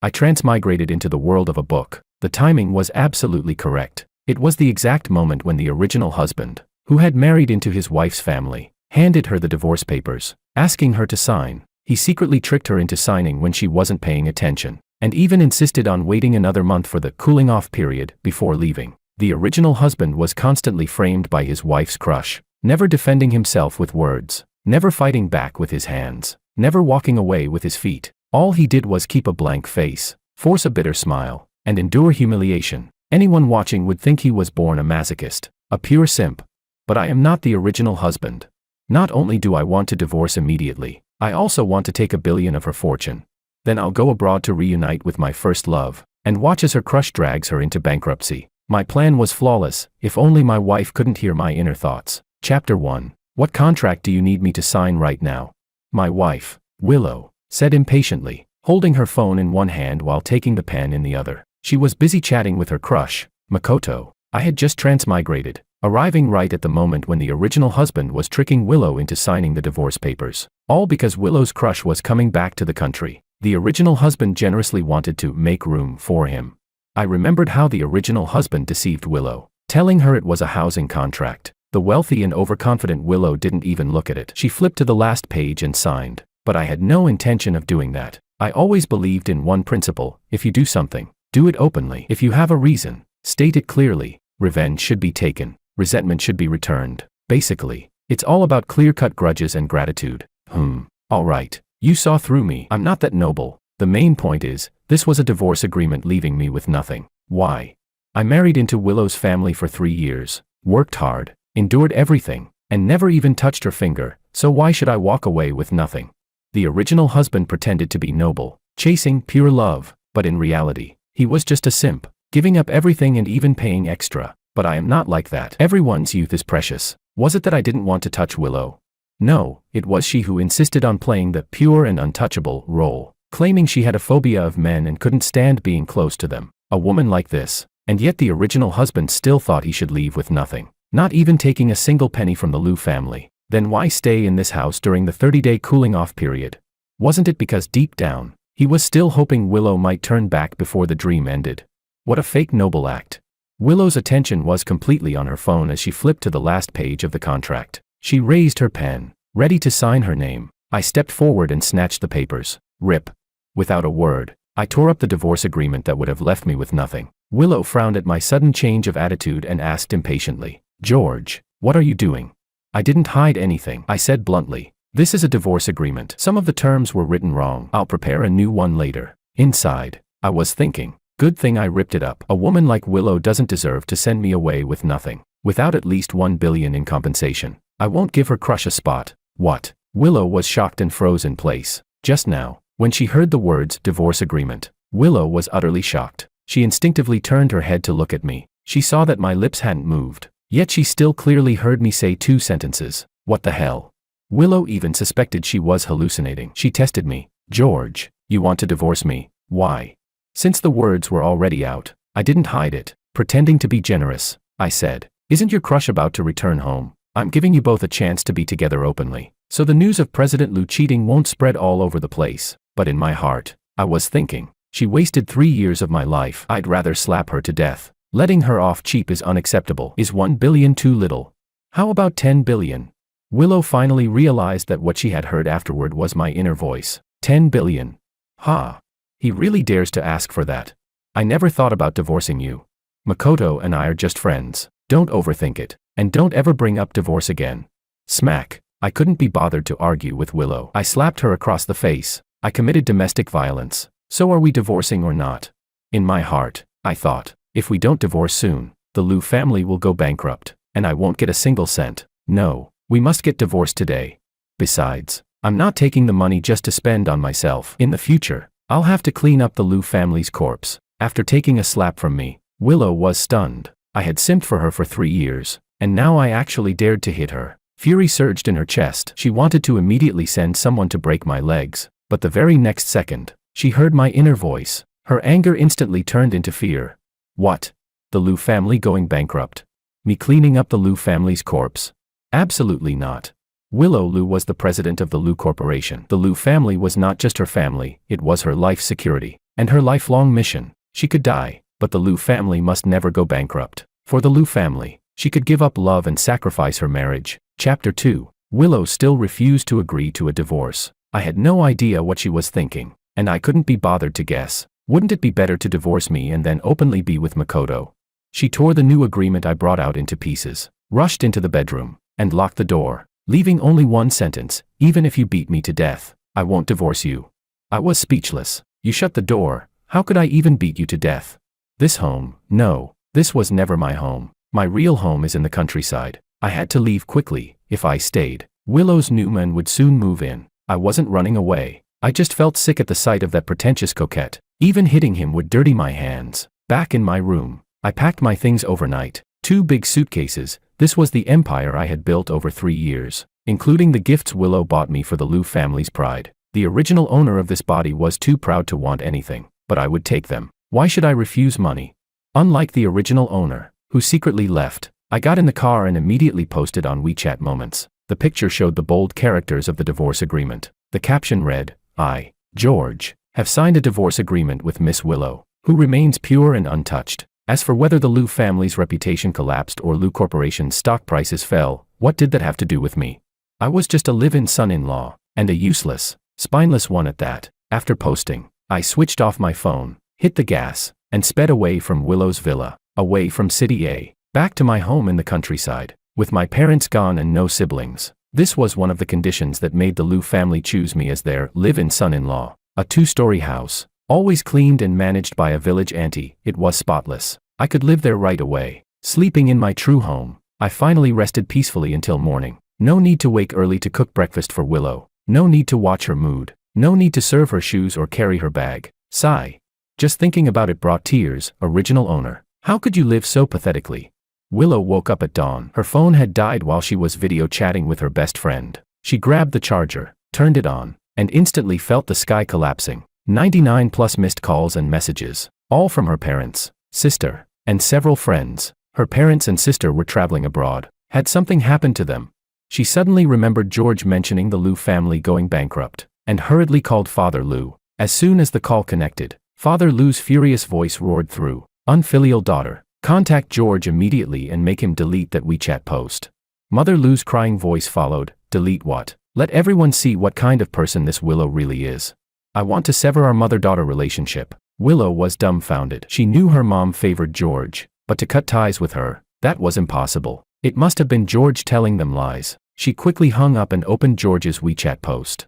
I transmigrated into the world of a book. The timing was absolutely correct. It was the exact moment when the original husband, who had married into his wife's family, handed her the divorce papers, asking her to sign. He secretly tricked her into signing when she wasn't paying attention, and even insisted on waiting another month for the cooling-off period before leaving. The original husband was constantly framed by his wife's crush, never defending himself with words, never fighting back with his hands, never walking away with his feet. All he did was keep a blank face, force a bitter smile, and endure humiliation. Anyone watching would think he was born a masochist, a pure simp. But I am not the original husband. Not only do I want to divorce immediately, I also want to take $1 billion of her fortune. Then I'll go abroad to reunite with my first love, and watch as her crush drags her into bankruptcy. My plan was flawless, if only my wife couldn't hear my inner thoughts. Chapter 1. What contract do you need me to sign right now? My wife, Willow, said impatiently, holding her phone in one hand while taking the pen in the other. She was busy chatting with her crush, Makoto. I had just transmigrated, arriving right at the moment when the original husband was tricking Willow into signing the divorce papers. All because Willow's crush was coming back to the country. The original husband generously wanted to make room for him. I remembered how the original husband deceived Willow, telling her it was a housing contract. The wealthy and overconfident Willow didn't even look at it. She flipped to the last page and signed. But I had no intention of doing that. I always believed in one principle: if you do something, do it openly. If you have a reason, state it clearly. Revenge should be taken. Resentment should be returned. Basically, it's all about clear-cut grudges and gratitude. All right. You saw through me. I'm not that noble. The main point is, this was a divorce agreement leaving me with nothing. Why? I married into Willow's family for 3 years, worked hard, endured everything, and never even touched her finger, so why should I walk away with nothing? The original husband pretended to be noble, chasing pure love, but in reality, he was just a simp, giving up everything and even paying extra. But I am not like that. Everyone's youth is precious. Was it that I didn't want to touch Willow? No, it was she who insisted on playing the pure and untouchable role, claiming she had a phobia of men and couldn't stand being close to them. A woman like this, and yet the original husband still thought he should leave with nothing, not even taking a single penny from the Liu family. Then why stay in this house during the 30-day cooling-off period? Wasn't it because deep down, he was still hoping Willow might turn back before the dream ended? What a fake noble act. Willow's attention was completely on her phone as she flipped to the last page of the contract. She raised her pen, ready to sign her name. I stepped forward and snatched the papers. Rip. Without a word, I tore up the divorce agreement that would have left me with nothing. Willow frowned at my sudden change of attitude and asked impatiently, "George, what are you doing?" "I didn't hide anything," I said bluntly. "This is a divorce agreement. Some of the terms were written wrong. I'll prepare a new one later." Inside, I was thinking, good thing I ripped it up. A woman like Willow doesn't deserve to send me away with nothing, without at least $1 billion in compensation. I won't give her crush a spot. What? Willow was shocked and froze in place. Just now, when she heard the words divorce agreement, Willow was utterly shocked. She instinctively turned her head to look at me. She saw that my lips hadn't moved, yet she still clearly heard me say 2 sentences. What the hell? Willow even suspected she was hallucinating. She tested me. "George, you want to divorce me? Why?" Since the words were already out, I didn't hide it. Pretending to be generous, I said, "Isn't your crush about to return home? I'm giving you both a chance to be together openly, so the news of President Liu cheating won't spread all over the place." But in my heart, I was thinking, she wasted 3 years of my life. I'd rather slap her to death. Letting her off cheap is unacceptable. Is $1 billion too little? How about $10 billion? Willow finally realized that what she had heard afterward was my inner voice. $10 billion. Ha! He really dares to ask for that. I never thought about divorcing you. Makoto and I are just friends. Don't overthink it, and don't ever bring up divorce again. Smack. I couldn't be bothered to argue with Willow. I slapped her across the face. I committed domestic violence. So are we divorcing or not? In my heart, I thought, if we don't divorce soon, the Liu family will go bankrupt, and I won't get a single cent. No, we must get divorced today. Besides, I'm not taking the money just to spend on myself. In the future, I'll have to clean up the Liu family's corpse. After taking a slap from me, Willow was stunned. I had simped for her for 3 years, and now I actually dared to hit her. Fury surged in her chest. She wanted to immediately send someone to break my legs, but the very next second, she heard my inner voice. Her anger instantly turned into fear. What? The Liu family going bankrupt? Me cleaning up the Liu family's corpse? Absolutely not. Willow Lu was the president of the Lu Corporation. The Lu family was not just her family, it was her life security. And her lifelong mission. She could die, but the Lu family must never go bankrupt. For the Lu family, she could give up love and sacrifice her marriage. Chapter 2. Willow still refused to agree to a divorce. I had no idea what she was thinking, and I couldn't be bothered to guess. Wouldn't it be better to divorce me and then openly be with Makoto? She tore the new agreement I brought out into pieces, rushed into the bedroom, and locked the door, leaving only one sentence: even if you beat me to death, I won't divorce you. I was speechless. You shut the door. How could I even beat you to death? This home, no, this was never my home. My real home is in the countryside. I had to leave quickly. If I stayed, Willow's new man would soon move in. I wasn't running away. I just felt sick at the sight of that pretentious coquette. Even hitting him would dirty my hands. Back in my room, I packed my things overnight. 2 big suitcases. This was the empire I had built over 3 years, including the gifts Willow bought me for the Lu family's pride. The original owner of this body was too proud to want anything, but I would take them. Why should I refuse money? Unlike the original owner, who secretly left, I got in the car and immediately posted on WeChat Moments. The picture showed the bold characters of the divorce agreement. The caption read, I, George, have signed a divorce agreement with Miss Willow, who remains pure and untouched. As for whether the Lu family's reputation collapsed or Lu Corporation's stock prices fell, what did that have to do with me? I was just a live-in son-in-law, and a useless, spineless one at that. After posting, I switched off my phone, hit the gas, and sped away from Willow's villa, away from City A, back to my home in the countryside, with my parents gone and no siblings. This was one of the conditions that made the Lu family choose me as their live-in son-in-law. A 2-story house, always cleaned and managed by a village auntie. It was spotless. I could live there right away, sleeping in my true home. I finally rested peacefully until morning. No need to wake early to cook breakfast for Willow. No need to watch her mood. No need to serve her shoes or carry her bag. Sigh. Just thinking about it brought tears. Original owner. How could you live so pathetically? Willow woke up at dawn. Her phone had died while she was video chatting with her best friend. She grabbed the charger, turned it on, and instantly felt the sky collapsing. 99 plus missed calls and messages, all from her parents, sister, and several friends. Her parents and sister were traveling abroad. Had something happened to them? She suddenly remembered George mentioning the Lu family going bankrupt, and hurriedly called Father Lu. As soon as the call connected, Father Lu's furious voice roared through. Unfilial daughter, contact George immediately and make him delete that WeChat post. Mother Lu's crying voice followed. Delete what? Let everyone see what kind of person this Willow really is. I want to sever our mother-daughter relationship. Willow was dumbfounded. She knew her mom favored George, but to cut ties with her, that was impossible. It must have been George telling them lies. She quickly hung up and opened George's WeChat post.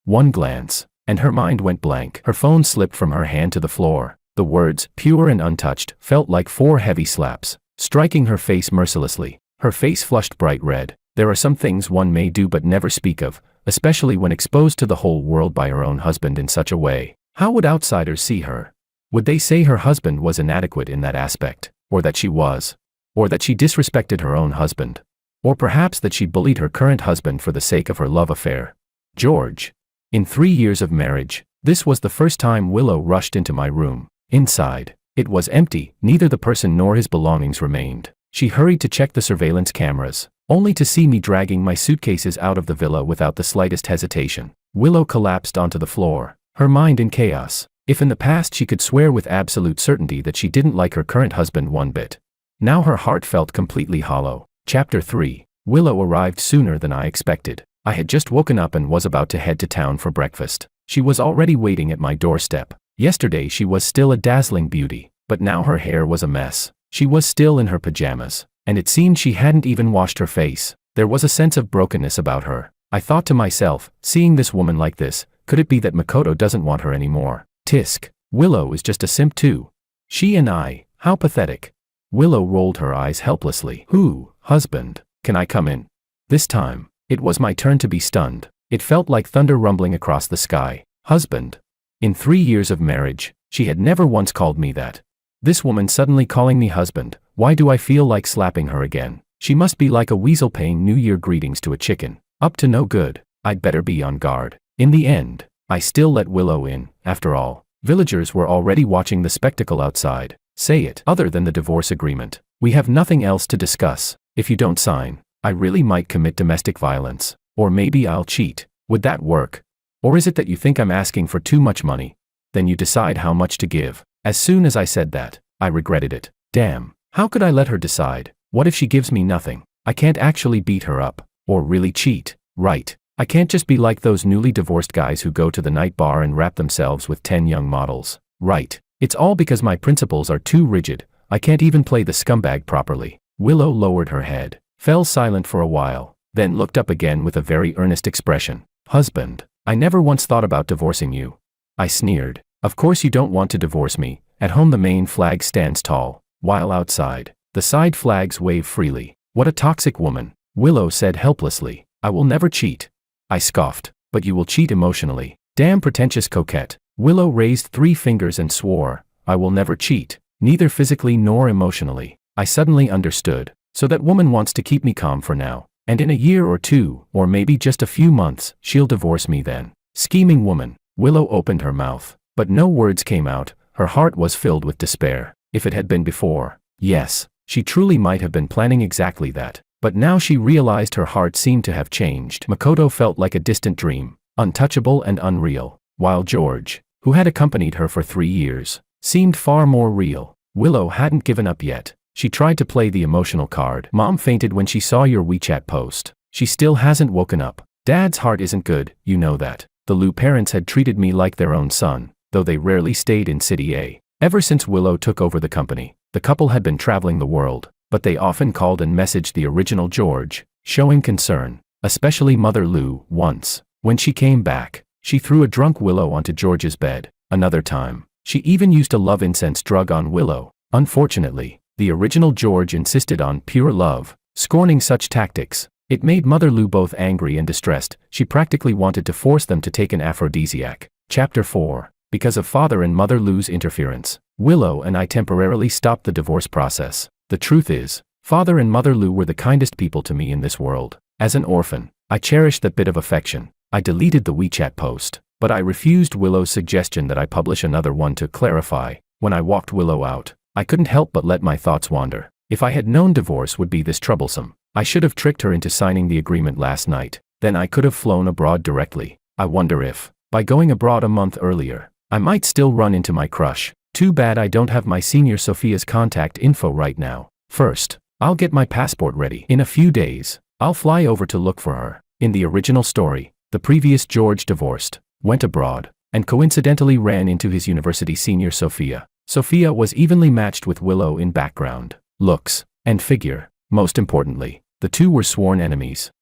One glance, and her mind went blank. Her phone slipped from her hand to the floor. The words, pure and untouched, felt like 4 heavy slaps, striking her face mercilessly. Her face flushed bright red. There are some things one may do but never speak of, especially when exposed to the whole world by her own husband in such a way. How would outsiders see her? Would they say her husband was inadequate in that aspect, or that she was? Or that she disrespected her own husband? Or perhaps that she bullied her current husband for the sake of her love affair? George. In 3 years of marriage, this was the first time Willow rushed into my room. Inside, it was empty. Neither the person nor his belongings remained. She hurried to check the surveillance cameras, only to see me dragging my suitcases out of the villa without the slightest hesitation. Willow collapsed onto the floor, her mind in chaos. If in the past she could swear with absolute certainty that she didn't like her current husband one bit, now her heart felt completely hollow. Chapter 3. Willow arrived sooner than I expected. I had just woken up and was about to head to town for breakfast. She was already waiting at my doorstep. Yesterday she was still a dazzling beauty, but now her hair was a mess. She was still in her pajamas, and it seemed she hadn't even washed her face. There was a sense of brokenness about her. I thought to myself, seeing this woman like this, could it be that Makoto doesn't want her anymore? Tisk. Willow is just a simp too. She and I, how pathetic. Willow rolled her eyes helplessly. Who, husband, can I come in? This time, it was my turn to be stunned. It felt like thunder rumbling across the sky. Husband. In 3 years of marriage, she had never once called me that. This woman suddenly calling me husband, why do I feel like slapping her again? She must be like a weasel paying New Year greetings to a chicken. Up to no good. I'd better be on guard. In the end, I still let Willow in. After all, villagers were already watching the spectacle outside. Say it. Other than the divorce agreement, we have nothing else to discuss. If you don't sign, I really might commit domestic violence. Or maybe I'll cheat. Would that work? Or is it that you think I'm asking for too much money? Then you decide how much to give. As soon as I said that, I regretted it. Damn, how could I let her decide? What if she gives me nothing? I can't actually beat her up. Or really cheat, right? I can't just be like those newly divorced guys who go to the night bar and wrap themselves with 10 young models, right? It's all because my principles are too rigid. I can't even play the scumbag properly. Willow lowered her head, fell silent for a while, then looked up again with a very earnest expression. Husband, I never once thought about divorcing you. I sneered. Of course you don't want to divorce me. At home the main flag stands tall, while outside, the side flags wave freely. What a toxic woman, Willow said helplessly. I will never cheat. I scoffed. But you will cheat emotionally. Damn pretentious coquette. Willow raised 3 fingers and swore. I will never cheat, neither physically nor emotionally. I suddenly understood. So that woman wants to keep me calm for now. And in a year or 2, or maybe just a few months, she'll divorce me then. Scheming woman. Willow opened her mouth, but no words came out. Her heart was filled with despair. If it had been before, yes, she truly might have been planning exactly that. But now she realized her heart seemed to have changed. Makoto felt like a distant dream, untouchable and unreal, while George, who had accompanied her for 3 years, seemed far more real. Willow hadn't given up yet. She tried to play the emotional card. Mom fainted when she saw your WeChat post. She still hasn't woken up. Dad's heart isn't good, you know that. The Liu parents had treated me like their own son, though they rarely stayed in City A. Ever since Willow took over the company, the couple had been traveling the world. But they often called and messaged the original George, showing concern, especially Mother Liu. Once, when she came back, she threw a drunk Willow onto George's bed. Another time, she even used a love incense drug on Willow. Unfortunately, the original George insisted on pure love, scorning such tactics. It made Mother Liu both angry and distressed. She practically wanted to force them to take an aphrodisiac. Chapter 4. Because of Father and Mother Liu's interference, Willow and I temporarily stopped the divorce process. The truth is, Father and Mother Liu were the kindest people to me in this world. As an orphan, I cherished that bit of affection. I deleted the WeChat post, but I refused Willow's suggestion that I publish another one to clarify. When I walked Willow out, I couldn't help but let my thoughts wander. If I had known divorce would be this troublesome, I should have tricked her into signing the agreement last night. Then I could have flown abroad directly. I wonder if, by going abroad a month earlier, I might still run into my crush. Too bad I don't have my senior Sophia's contact info right now. First, I'll get my passport ready. In a few days, I'll fly over to look for her. In the original story, the previous George divorced, went abroad, and coincidentally ran into his university senior Sophia. Sophia was evenly matched with Willow in background, looks, and figure. Most importantly, the two were sworn enemies.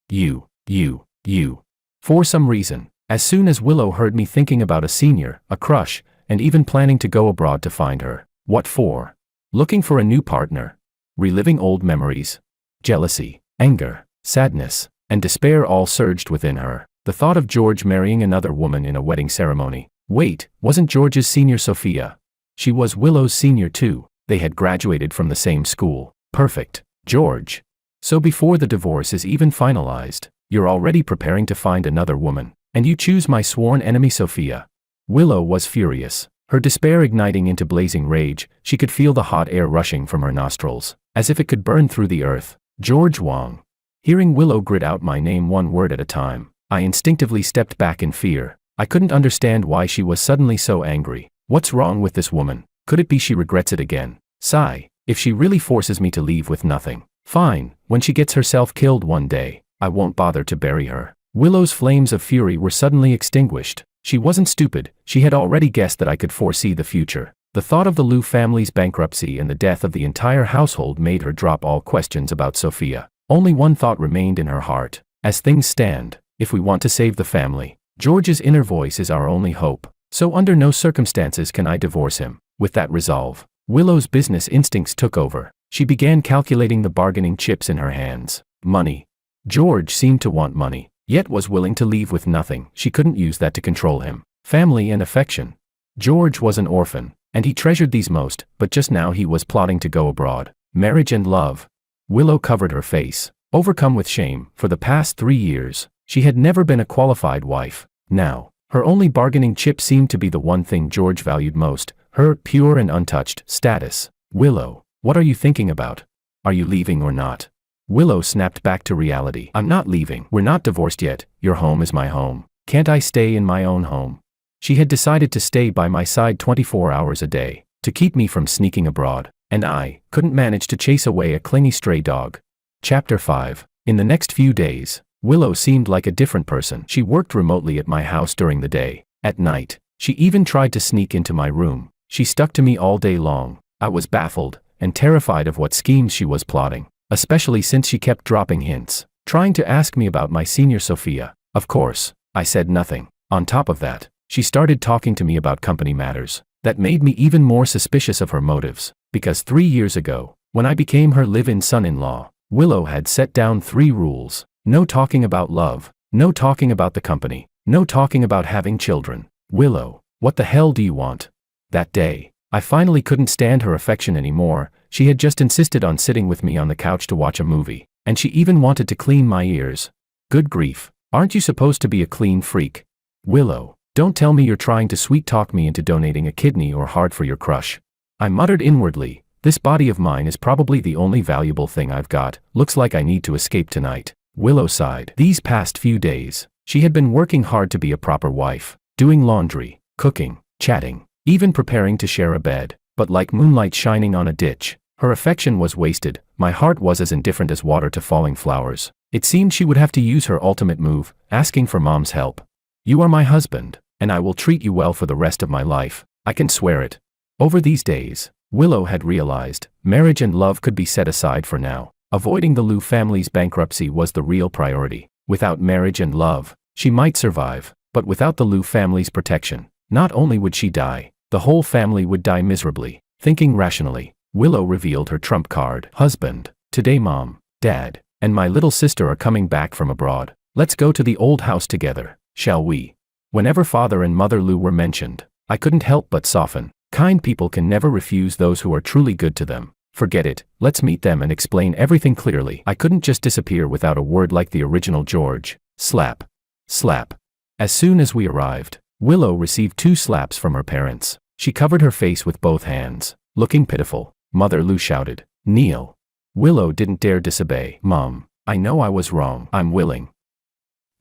For some reason, as soon as Willow heard me thinking about a senior, a crush, and even planning to go abroad to find her. What for? Looking for a new partner. Reliving old memories. Jealousy, anger, sadness, and despair all surged within her. The thought of George marrying another woman in a wedding ceremony. Wait, wasn't George's senior Sophia? She was Willow's senior too. They had graduated from the same school. Perfect. George. So before the divorce is even finalized, you're already preparing to find another woman, and you choose my sworn enemy Sophia. Willow was furious, her despair igniting into blazing rage. She could feel the hot air rushing from her nostrils, as if it could burn through the earth. George Wang. Hearing Willow grit out my name one word at a time, I instinctively stepped back in fear. I couldn't understand why she was suddenly so angry. What's wrong with this woman? Could it be she regrets it again? Sigh. If she really forces me to leave with nothing, fine. When she gets herself killed one day, I won't bother to bury her. Willow's flames of fury were suddenly extinguished. She wasn't stupid. She had already guessed that I could foresee the future. The thought of the Liu family's bankruptcy and the death of the entire household made her drop all questions about Sophia. Only one thought remained in her heart. As things stand, if we want to save the family, George's inner voice is our only hope. So under no circumstances can I divorce him. With that resolve, Willow's business instincts took over. She began calculating the bargaining chips in her hands. Money. George seemed to want money, yet was willing to leave with nothing. She couldn't use that to control him. Family and affection. George was an orphan, and he treasured these most, but just now he was plotting to go abroad. Marriage and love. Willow covered her face, overcome with shame. For the past 3 years, she had never been a qualified wife. Now, her only bargaining chip seemed to be the one thing George valued most, her pure and untouched status. Willow, what are you thinking about? Are you leaving or not? Willow snapped back to reality. I'm not leaving. We're not divorced yet. Your home is my home. Can't I stay in my own home? She had decided to stay by my side 24 hours a day, to keep me from sneaking abroad, and I couldn't manage to chase away a clingy stray dog. Chapter 5. In the next few days, Willow seemed like a different person. She worked remotely at my house during the day. At night, she even tried to sneak into my room. She stuck to me all day long. I was baffled and terrified of what schemes she was plotting, especially since she kept dropping hints, trying to ask me about my senior Sophia. Of course, I said nothing. On top of that, she started talking to me about company matters. That made me even more suspicious of her motives, because 3 years ago, when I became her live-in son-in-law, Willow had set down 3 rules. No talking about love, no talking about the company, no talking about having children. Willow, what the hell do you want? That day, I finally couldn't stand her affection anymore. She had just insisted on sitting with me on the couch to watch a movie, and she even wanted to clean my ears. Good grief, aren't you supposed to be a clean freak? Willow, don't tell me you're trying to sweet-talk me into donating a kidney or heart for your crush. I muttered inwardly, this body of mine is probably the only valuable thing I've got. Looks like I need to escape tonight. Willow sighed. These past few days, she had been working hard to be a proper wife, doing laundry, cooking, chatting, even preparing to share a bed, but like moonlight shining on a ditch, her affection was wasted. My heart was as indifferent as water to falling flowers. It seemed she would have to use her ultimate move, asking for Mom's help. You are my husband, and I will treat you well for the rest of my life. I can swear it. Over these days, Willow had realized marriage and love could be set aside for now. Avoiding the Liu family's bankruptcy was the real priority. Without marriage and love, she might survive, but without the Liu family's protection, not only would she die, the whole family would die miserably. Thinking rationally, Willow revealed her trump card. Husband, today Mom, Dad, and my little sister are coming back from abroad. Let's go to the old house together, shall we? Whenever Father and Mother Liu were mentioned, I couldn't help but soften. Kind people can never refuse those who are truly good to them. Forget it, let's meet them and explain everything clearly. I couldn't just disappear without a word like the original George. Slap. Slap. As soon as we arrived, Willow received 2 slaps from her parents. She covered her face with both hands, looking pitiful. Mother Liu shouted, "Kneel." Willow didn't dare disobey. Mom, I know I was wrong. I'm willing.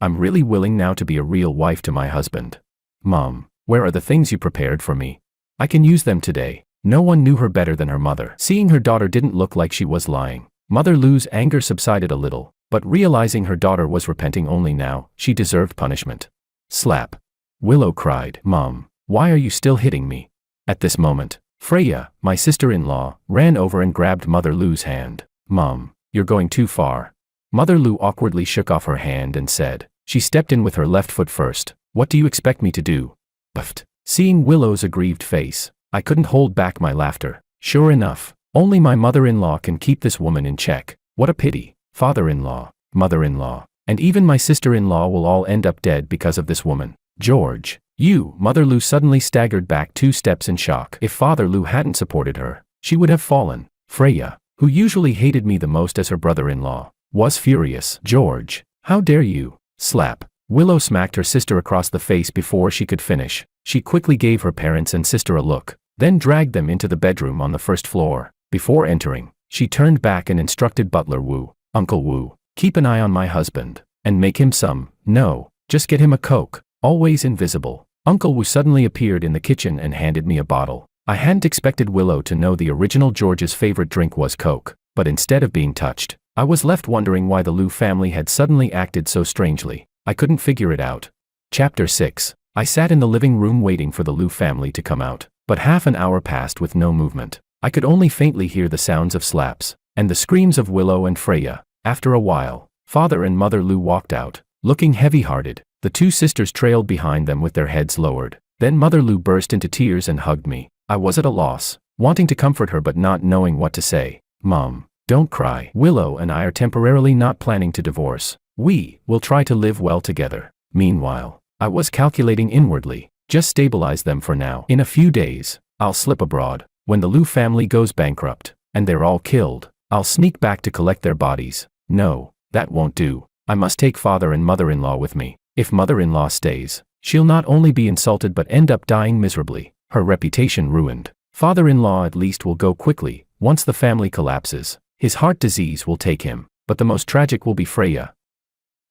I'm really willing now to be a real wife to my husband. Mom, where are the things you prepared for me? I can use them today. No one knew her better than her mother. Seeing her daughter didn't look like she was lying, Mother Liu's anger subsided a little, but realizing her daughter was repenting only now, she deserved punishment. Slap. Willow cried, "Mom, why are you still hitting me?" At this moment, Freya, my sister-in-law, ran over and grabbed Mother Liu's hand. "Mom, you're going too far." Mother Liu awkwardly shook off her hand and said, she stepped in with her left foot first, "What do you expect me to do?" Puffed. Seeing Willow's aggrieved face, I couldn't hold back my laughter. Sure enough, only my mother-in-law can keep this woman in check. What a pity. Father-in-law, mother-in-law, and even my sister-in-law will all end up dead because of this woman. George, you. Mother Liu suddenly staggered back 2 steps in shock. If Father Liu hadn't supported her, she would have fallen. Freya, who usually hated me the most as her brother-in-law, was furious. "George, how dare you?" Slap. Willow smacked her sister across the face before she could finish. She quickly gave her parents and sister a look, then dragged them into the bedroom on the 1st floor. Before entering, she turned back and instructed Butler Wu, "Uncle Wu, keep an eye on my husband, and make him some, no, just get him a Coke, always invisible." Uncle Wu suddenly appeared in the kitchen and handed me a bottle. I hadn't expected Willow to know the original George's favorite drink was Coke, but instead of being touched, I was left wondering why the Liu family had suddenly acted so strangely. I couldn't figure it out. Chapter 6. I sat in the living room waiting for the Liu family to come out, but half an hour passed with no movement. I could only faintly hear the sounds of slaps, and the screams of Willow and Freya. After a while, Father and Mother Liu walked out, looking heavy-hearted. The 2 sisters trailed behind them with their heads lowered. Then Mother Liu burst into tears and hugged me. I was at a loss, wanting to comfort her but not knowing what to say. "Mom, don't cry. Willow and I are temporarily not planning to divorce. We will try to live well together." Meanwhile, I was calculating inwardly, just stabilize them for now. In a few days, I'll slip abroad. When the Liu family goes bankrupt, and they're all killed, I'll sneak back to collect their bodies. No, that won't do. I must take father and mother-in-law with me. If mother-in-law stays, she'll not only be insulted but end up dying miserably, her reputation ruined. Father-in-law at least will go quickly. Once the family collapses, his heart disease will take him. but the most tragic will be Freya.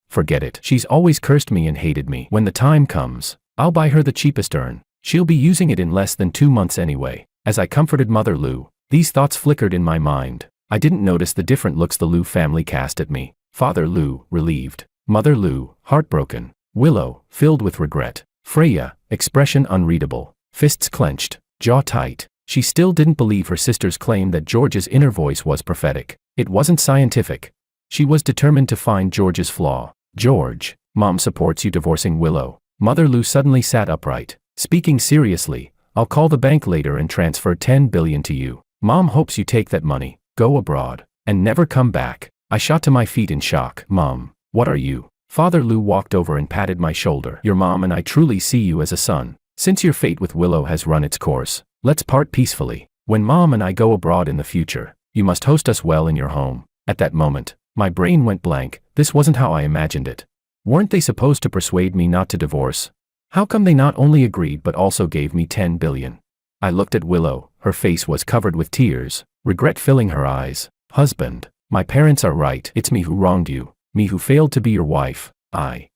Forget it. She's always cursed me and hated me. When the time comes, I'll buy her the cheapest urn. She'll be using it in less than 2 months anyway. As I comforted Mother Lou, these thoughts flickered in my mind. I didn't notice the different looks the Lou family cast at me. Father Lou, relieved. Mother Lou, heartbroken. Willow, filled with regret. Freya, expression unreadable. Fists clenched, jaw tight. She still didn't believe her sister's claim that George's inner voice was prophetic. It wasn't scientific. She was determined to find George's flaw. George, Mom supports you divorcing Willow. Mother Lou suddenly sat upright. Speaking seriously, I'll call the bank later and transfer $10 billion to you. Mom hopes you take that money, go abroad, and never come back. I shot to my feet in shock. Mom, what are you? Father Lou walked over and patted my shoulder. Your mom and I truly see you as a son. Since your fate with Willow has run its course, let's part peacefully. When Mom and I go abroad in the future, you must host us well in your home. At that moment, my brain went blank. This wasn't how I imagined it. Weren't they supposed to persuade me not to divorce? How come they not only agreed but also gave me $10 billion? I looked at Willow. Her face was covered with tears, regret filling her eyes. Husband, my parents are right. It's me who wronged you, me who failed to be your wife. I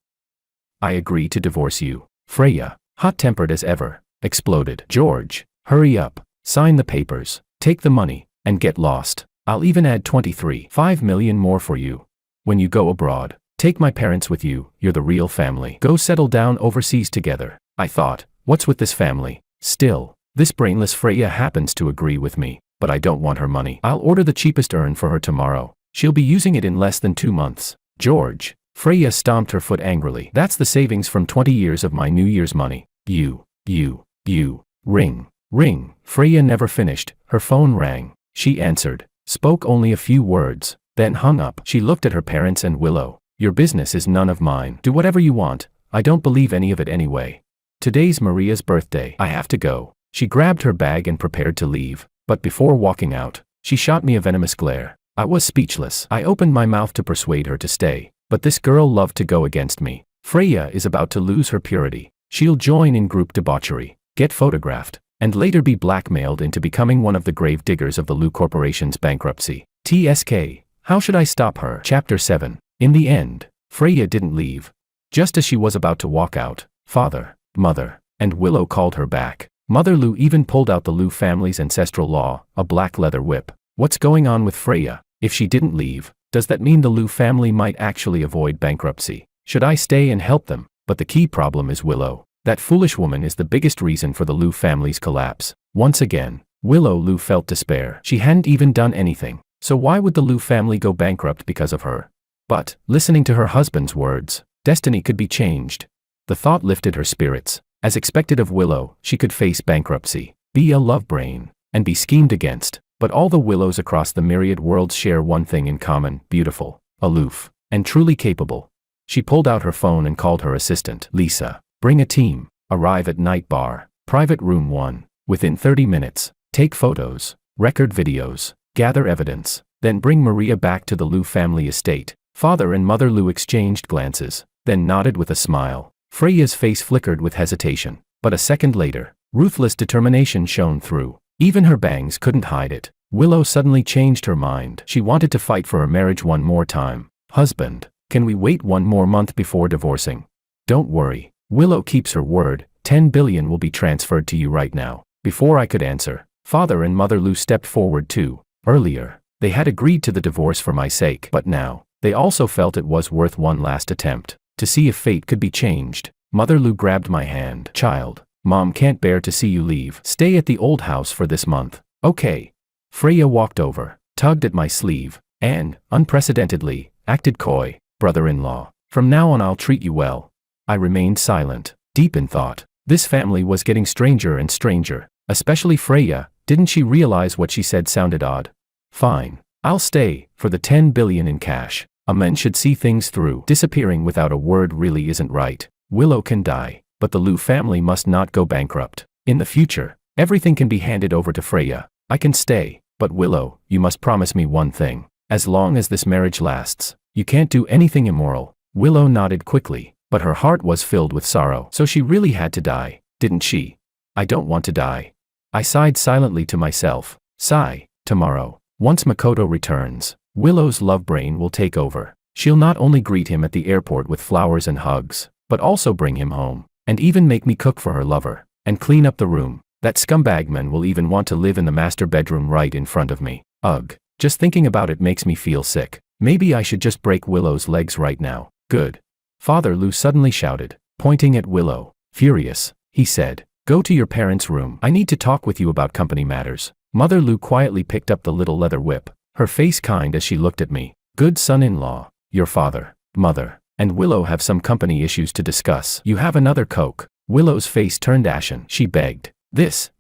agree to divorce you. Freya, hot-tempered as ever, exploded. George, hurry up, sign the papers, take the money, and get lost. I'll even add $23.5 million more for you. When you go abroad, take my parents with you. You're the real family. Go settle down overseas together. I thought, what's with this family? Still, this brainless Freya happens to agree with me, but I don't want her money. I'll order the cheapest urn for her tomorrow. She'll be using it in less than 2 months. George, Freya stomped her foot angrily. That's the savings from 20 years of my New Year's money. You. Ring. Freya never finished. Her phone rang. She answered, spoke only a few words, then hung up. She looked at her parents and Willow. Your business is none of mine. Do whatever you want. I don't believe any of it anyway. Today's Maria's birthday. I have to go. She grabbed her bag and prepared to leave, but before walking out, she shot me a venomous glare. I was speechless. I opened my mouth to persuade her to stay, but this girl loved to go against me. Freya is about to lose her purity. She'll join in group debauchery, get photographed, and later be blackmailed into becoming one of the grave diggers of the Lou Corporation's bankruptcy. TSK, how should I stop her? Chapter 7. In the end, Freya didn't leave. Just as she was about to walk out, Father, Mother, and Willow called her back. Mother Lou even pulled out the Lou family's ancestral law, a black leather whip. What's going on with Freya? If she didn't leave, does that mean the Lou family might actually avoid bankruptcy? Should I stay and help them? But the key problem is Willow. That foolish woman is the biggest reason for the Lou family's collapse. Once again, Willow Lou felt despair. She hadn't even done anything, so why would the Lou family go bankrupt because of her? But, listening to her husband's words, destiny could be changed. The thought lifted her spirits. As expected of Willow, she could face bankruptcy, be a love brain, and be schemed against. But all the Willows across the myriad worlds share one thing in common: beautiful, aloof, and truly capable. She pulled out her phone and called her assistant. Lisa, bring a team, arrive at night bar, private room 1, within 30 minutes, take photos, record videos, gather evidence, then bring Maria back to the Lou family estate. Father and Mother Lou exchanged glances, then nodded with a smile. Freya's face flickered with hesitation, but a second later, ruthless determination shone through. Even her bangs couldn't hide it. Willow suddenly changed her mind. She wanted to fight for her marriage one more time. Husband, can we wait 1 more month before divorcing? Don't worry. Willow keeps her word. $10 billion will be transferred to you right now. Before I could answer, Father and Mother Lou stepped forward too. Earlier, they had agreed to the divorce for my sake, but now, they also felt it was worth one last attempt, to see if fate could be changed. Mother Lou grabbed my hand. Child, Mom can't bear to see you leave. Stay at the old house for this month. Okay. Freya walked over, tugged at my sleeve, and, unprecedentedly, acted coy. Brother-in-law, from now on I'll treat you well. I remained silent, deep in thought. This family was getting stranger and stranger, especially Freya. Didn't she realize what she said sounded odd? Fine. I'll stay, for the $10 billion in cash. A man should see things through. Disappearing without a word really isn't right. Willow can die, but the Lou family must not go bankrupt. In the future, everything can be handed over to Freya. I can stay, but Willow, you must promise me one thing. As long as this marriage lasts, you can't do anything immoral. Willow nodded quickly, but her heart was filled with sorrow. So she really had to die, didn't she? I don't want to die. I sighed silently to myself. Sigh, tomorrow, once Makoto returns, Willow's love brain will take over. She'll not only greet him at the airport with flowers and hugs, but also bring him home, and even make me cook for her lover, and clean up the room. That scumbag man will even want to live in the master bedroom right in front of me. Ugh, just thinking about it makes me feel sick. Maybe I should just break Willow's legs right now. Good. Father Lou suddenly shouted, pointing at Willow. Furious, he said, "Go to your parents' room. I need to talk with you about company matters." Mother Lou quietly picked up the little leather whip, her face kind as she looked at me. "Good son-in-law, your father, mother, and Willow have some company issues to discuss. You have another Coke?" Willow's face turned ashen. She begged, This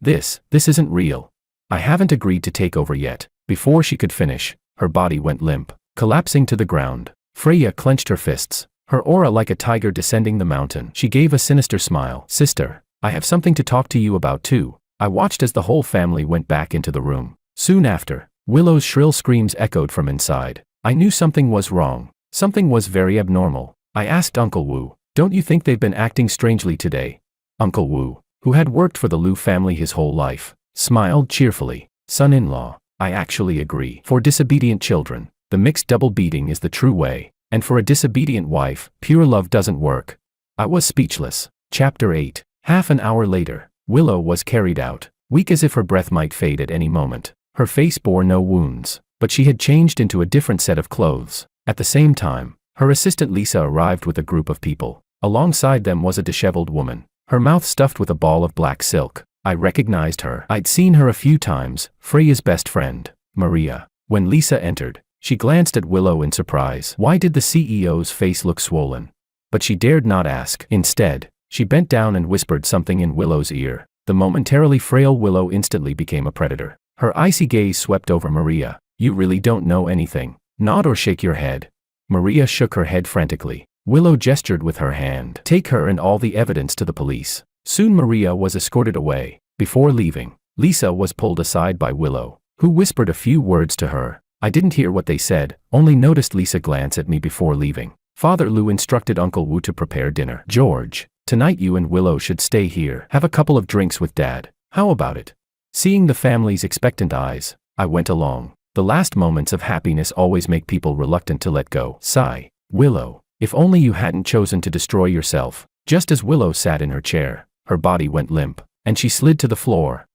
isn't real. I haven't agreed to take over yet." Before she could finish, her body went limp, collapsing to the ground. Freya clenched her fists, her aura like a tiger descending the mountain. She gave a sinister smile. "Sister, I have something to talk to you about too." I watched as the whole family went back into the room. Soon after, Willow's shrill screams echoed from inside. I knew something was wrong. Something was very abnormal. I asked Uncle Wu, "Don't you think they've been acting strangely today?" Uncle Wu, who had worked for the Liu family his whole life, smiled cheerfully. "Son-in-law, I actually agree. For disobedient children, the mixed double beating is the true way, and for a disobedient wife, pure love doesn't work." I was speechless. Chapter 8. Half an hour later, Willow was carried out, weak as if her breath might fade at any moment. Her face bore no wounds, but she had changed into a different set of clothes. At the same time, her assistant Lisa arrived with a group of people. Alongside them was a disheveled woman, her mouth stuffed with a ball of black silk. I recognized her. I'd seen her a few times, Freya's best friend, Maria. When Lisa entered, she glanced at Willow in surprise. Why did the CEO's face look swollen? But she dared not ask. Instead, she bent down and whispered something in Willow's ear. The momentarily frail Willow instantly became a predator. Her icy gaze swept over Maria. "You really don't know anything. Nod or shake your head." Maria shook her head frantically. Willow gestured with her hand. "Take her and all the evidence to the police." Soon Maria was escorted away. Before leaving, Lisa was pulled aside by Willow, who whispered a few words to her. I didn't hear what they said, only noticed Lisa glance at me before leaving. Father Lou instructed Uncle Wu to prepare dinner. "George, tonight you and Willow should stay here. Have a couple of drinks with Dad. How about it?" Seeing the family's expectant eyes, I went along. The last moments of happiness always make people reluctant to let go. Sigh. "Willow, if only you hadn't chosen to destroy yourself." Just as Willow sat in her chair, her body went limp, and she slid to the floor.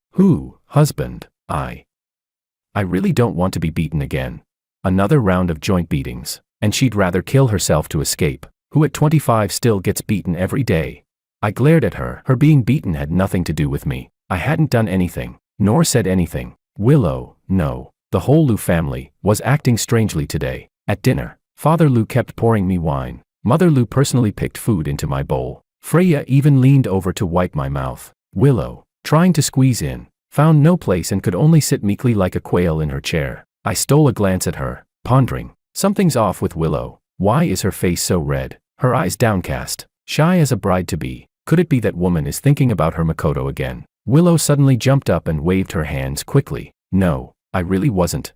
Husband, I really don't want to be beaten again. Another round of joint beatings, and she'd rather kill herself to escape. Who at 25 still gets beaten every day? I glared at her. Her being beaten had nothing to do with me. I hadn't done anything, nor said anything. Willow, no. The whole Liu family was acting strangely today. At dinner, Father Lou kept pouring me wine. Mother Lou personally picked food into my bowl. Freya even leaned over to wipe my mouth. Willow, trying to squeeze in, found no place and could only sit meekly like a quail in her chair. I stole a glance at her, pondering. Something's off with Willow. Why is her face so red? Her eyes downcast, shy as a bride-to-be. Could it be that woman is thinking about her Makoto again? Willow suddenly jumped up and waved her hands quickly. "No, I really wasn't.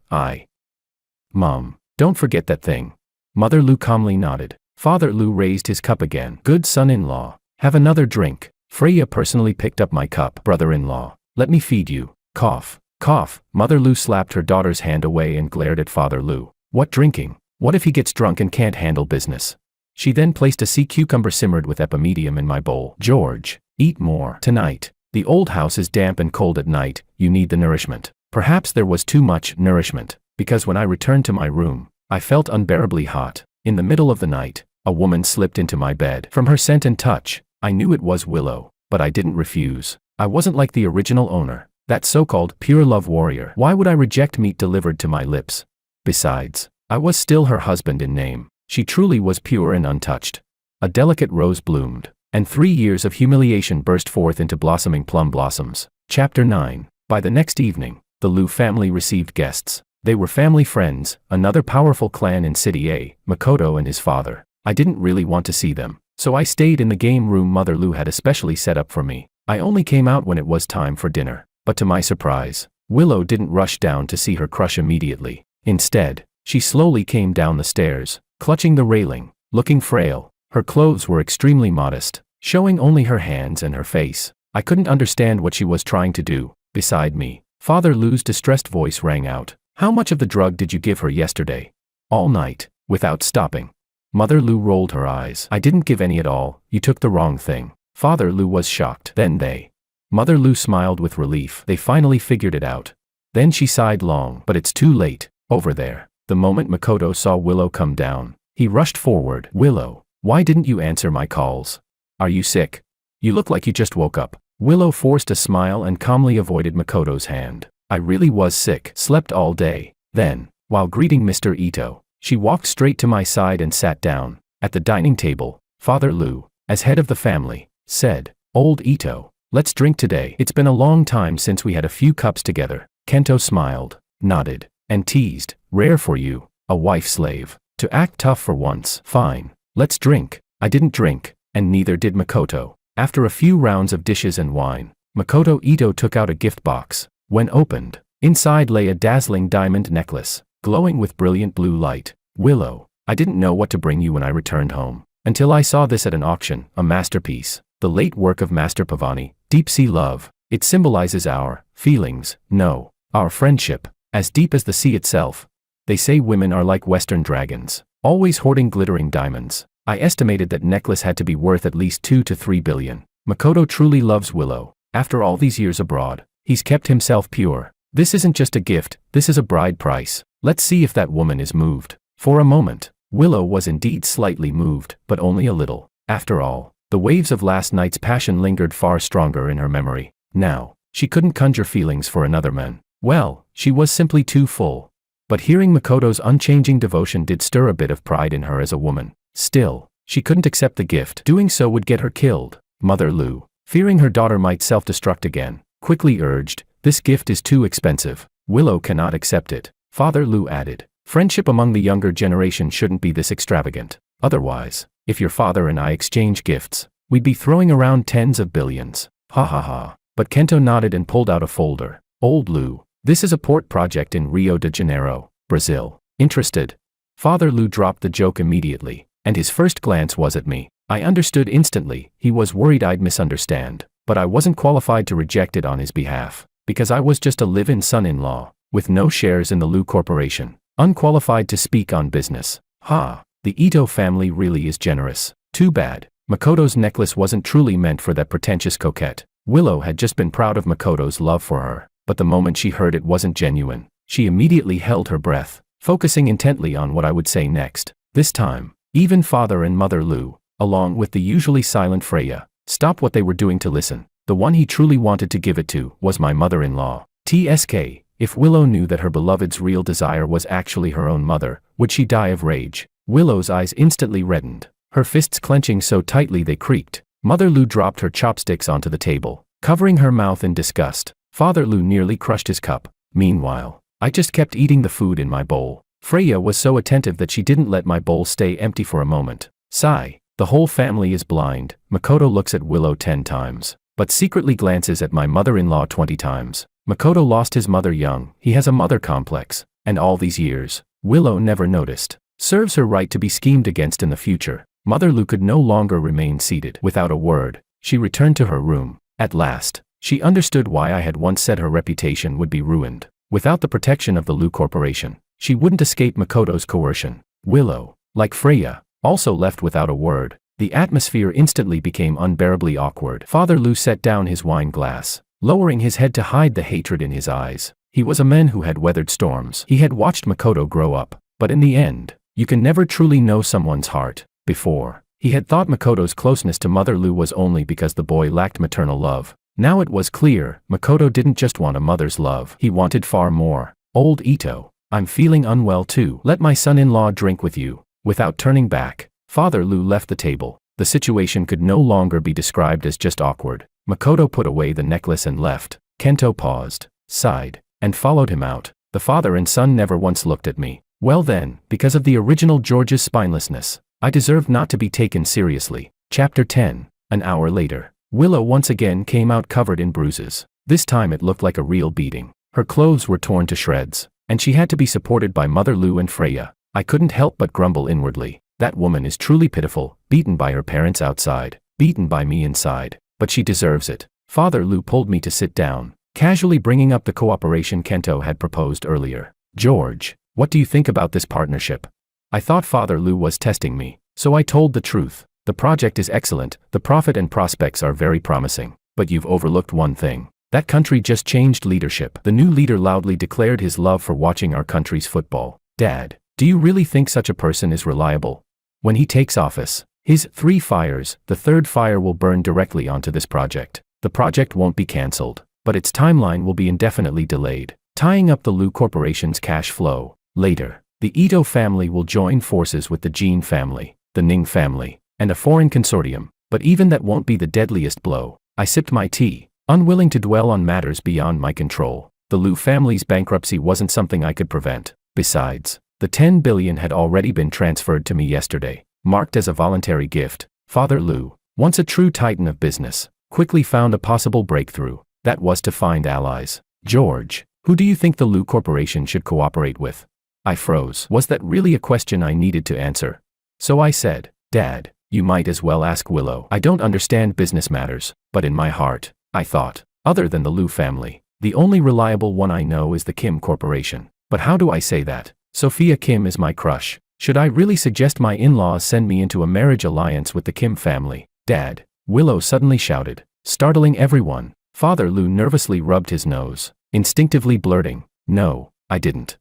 Mom, don't forget that thing." Mother Lou calmly nodded. Father Lou raised his cup again. "Good son-in-law, have another drink." Freya personally picked up my cup. "Brother-in-law, let me feed you." Cough, cough. Mother Lou slapped her daughter's hand away and glared at Father Lou. "What drinking? What if he gets drunk and can't handle business?" She then placed a sea cucumber simmered with epimedium in my bowl. "George, eat more. Tonight, the old house is damp and cold at night, you need the nourishment." Perhaps there was too much nourishment, because when I returned to my room, I felt unbearably hot. In the middle of the night, a woman slipped into my bed. From her scent and touch, I knew it was Willow, but I didn't refuse. I wasn't like the original owner, that so-called pure love warrior. Why would I reject meat delivered to my lips? Besides, I was still her husband in name. She truly was pure and untouched. A delicate rose bloomed, and 3 years of humiliation burst forth into blossoming plum blossoms. Chapter 9. By the next evening, the Liu family received guests. They were family friends, another powerful clan in City A, Makoto and his father. I didn't really want to see them, so I stayed in the game room Mother Lou had especially set up for me. I only came out when it was time for dinner, but to my surprise, Willow didn't rush down to see her crush immediately. Instead, she slowly came down the stairs, clutching the railing, looking frail. Her clothes were extremely modest, showing only her hands and her face. I couldn't understand what she was trying to do. Beside me, Father Lou's distressed voice rang out. How much of the drug did you give her yesterday? All night, without stopping. Mother Lu rolled her eyes. I didn't give any at all, you took the wrong thing. Father Lu was shocked. Then they. Mother Lu smiled with relief. They finally figured it out. Then she sighed long. But it's too late. Over there. The moment Makoto saw Willow come down, he rushed forward. Willow, why didn't you answer my calls? Are you sick? You look like you just woke up. Willow forced a smile and calmly avoided Makoto's hand. I really was sick. Slept all day. Then, while greeting Mr. Ito, she walked straight to my side and sat down. At the dining table, Father Lu, as head of the family, said, Old Ito, let's drink today. It's been a long time since we had a few cups together. Kento smiled, nodded, and teased, rare for you, a wife-slave, to act tough for once. Fine, let's drink. I didn't drink, and neither did Makoto. After a few rounds of dishes and wine, Makoto Ito took out a gift box. When opened, inside lay a dazzling diamond necklace, glowing with brilliant blue light. Willow, I didn't know what to bring you when I returned home, until I saw this at an auction, a masterpiece, the late work of Master Pavani, Deep Sea Love. It symbolizes our feelings, no, our friendship, as deep as the sea itself. They say women are like Western dragons, always hoarding glittering diamonds. I estimated that necklace had to be worth at least 2 to 3 billion. Makoto truly loves Willow. After all these years abroad, he's kept himself pure. This isn't just a gift, this is a bride price. Let's see if that woman is moved. For a moment, Willow was indeed slightly moved, but only a little. After all, the waves of last night's passion lingered far stronger in her memory. Now, she couldn't conjure feelings for another man. Well, she was simply too full. But hearing Makoto's unchanging devotion did stir a bit of pride in her as a woman. Still, she couldn't accept the gift. Doing so would get her killed. Mother Lu, fearing her daughter might self-destruct again, quickly urged, this gift is too expensive. Willow cannot accept it. Father Lu added, friendship among the younger generation shouldn't be this extravagant. Otherwise, if your father and I exchange gifts, we'd be throwing around tens of billions. Ha ha ha. But Kento nodded and pulled out a folder. Old Lu, this is a port project in Rio de Janeiro, Brazil. Interested? Father Lu dropped the joke immediately, and his first glance was at me. I understood instantly. He was worried I'd misunderstand, but I wasn't qualified to reject it on his behalf, because I was just a live-in son-in-law, with no shares in the Lu Corporation, unqualified to speak on business. Ha, the Ito family really is generous. Too bad. Makoto's necklace wasn't truly meant for that pretentious coquette. Willow had just been proud of Makoto's love for her, but the moment she heard it wasn't genuine, she immediately held her breath, focusing intently on what I would say next. This time, even Father and Mother Lu, along with the usually silent Freya, stopped what they were doing to listen. The one he truly wanted to give it to was my mother-in-law. TSK, if Willow knew that her beloved's real desire was actually her own mother, would she die of rage? Willow's eyes instantly reddened, her fists clenching so tightly they creaked. Mother Lu dropped her chopsticks onto the table, covering her mouth in disgust. Father Lu nearly crushed his cup. Meanwhile, I just kept eating the food in my bowl. Freya was so attentive that she didn't let my bowl stay empty for a moment. Sigh. The whole family is blind. Makoto looks at Willow 10 times, but secretly glances at my mother-in-law 20 times. Makoto lost his mother young. He has a mother complex, and all these years, Willow never noticed. Serves her right to be schemed against in the future. Mother Lu could no longer remain seated. Without a word, she returned to her room. At last, she understood why I had once said her reputation would be ruined. Without the protection of the Lu Corporation, she wouldn't escape Makoto's coercion. Willow, like Freya, also left without a word. The atmosphere instantly became unbearably awkward. Father Lu set down his wine glass, lowering his head to hide the hatred in his eyes. He was a man who had weathered storms. He had watched Makoto grow up, but in the end, you can never truly know someone's heart. Before, he had thought Makoto's closeness to Mother Lu was only because the boy lacked maternal love. Now it was clear, Makoto didn't just want a mother's love. He wanted far more. Old Ito, I'm feeling unwell too. Let my son-in-law drink with you. Without turning back, Father Lu left the table. The situation could no longer be described as just awkward. Makoto put away the necklace and left. Kento paused, sighed, and followed him out. The father and son never once looked at me. Well then, because of the original George's spinelessness, I deserved not to be taken seriously. Chapter 10. An hour later, Willow once again came out covered in bruises. This time it looked like a real beating. Her clothes were torn to shreds, and she had to be supported by Mother Lu and Freya. I couldn't help but grumble inwardly. That woman is truly pitiful, beaten by her parents outside, beaten by me inside, but she deserves it. Father Lu pulled me to sit down, casually bringing up the cooperation Kento had proposed earlier. George, what do you think about this partnership? I thought Father Lou was testing me, so I told the truth. The project is excellent, the profit and prospects are very promising, but you've overlooked one thing. That country just changed leadership. The new leader loudly declared his love for watching our country's football. Dad, do you really think such a person is reliable? When he takes office, his 3 fires, the 3rd fire will burn directly onto this project. The project won't be cancelled, but its timeline will be indefinitely delayed, tying up the Lou Corporation's cash flow. Later, the Ito family will join forces with the Jean family, the Ning family, and a foreign consortium, but even that won't be the deadliest blow. I sipped my tea, unwilling to dwell on matters beyond my control. The Lou family's bankruptcy wasn't something I could prevent. Besides, the $10 billion had already been transferred to me yesterday, marked as a voluntary gift. Father Lou, once a true titan of business, quickly found a possible breakthrough. That was to find allies. George, who do you think the Lou Corporation should cooperate with? I froze. Was that really a question I needed to answer? So I said, Dad, you might as well ask Willow. I don't understand business matters, but in my heart, I thought, other than the Lou family, the only reliable one I know is the Kim Corporation. But how do I say that? Sophia Kim is my crush. Should I really suggest my in-laws send me into a marriage alliance with the Kim family? Dad, Willow suddenly shouted, startling everyone. Father Lou nervously rubbed his nose, instinctively blurting, No, I didn't.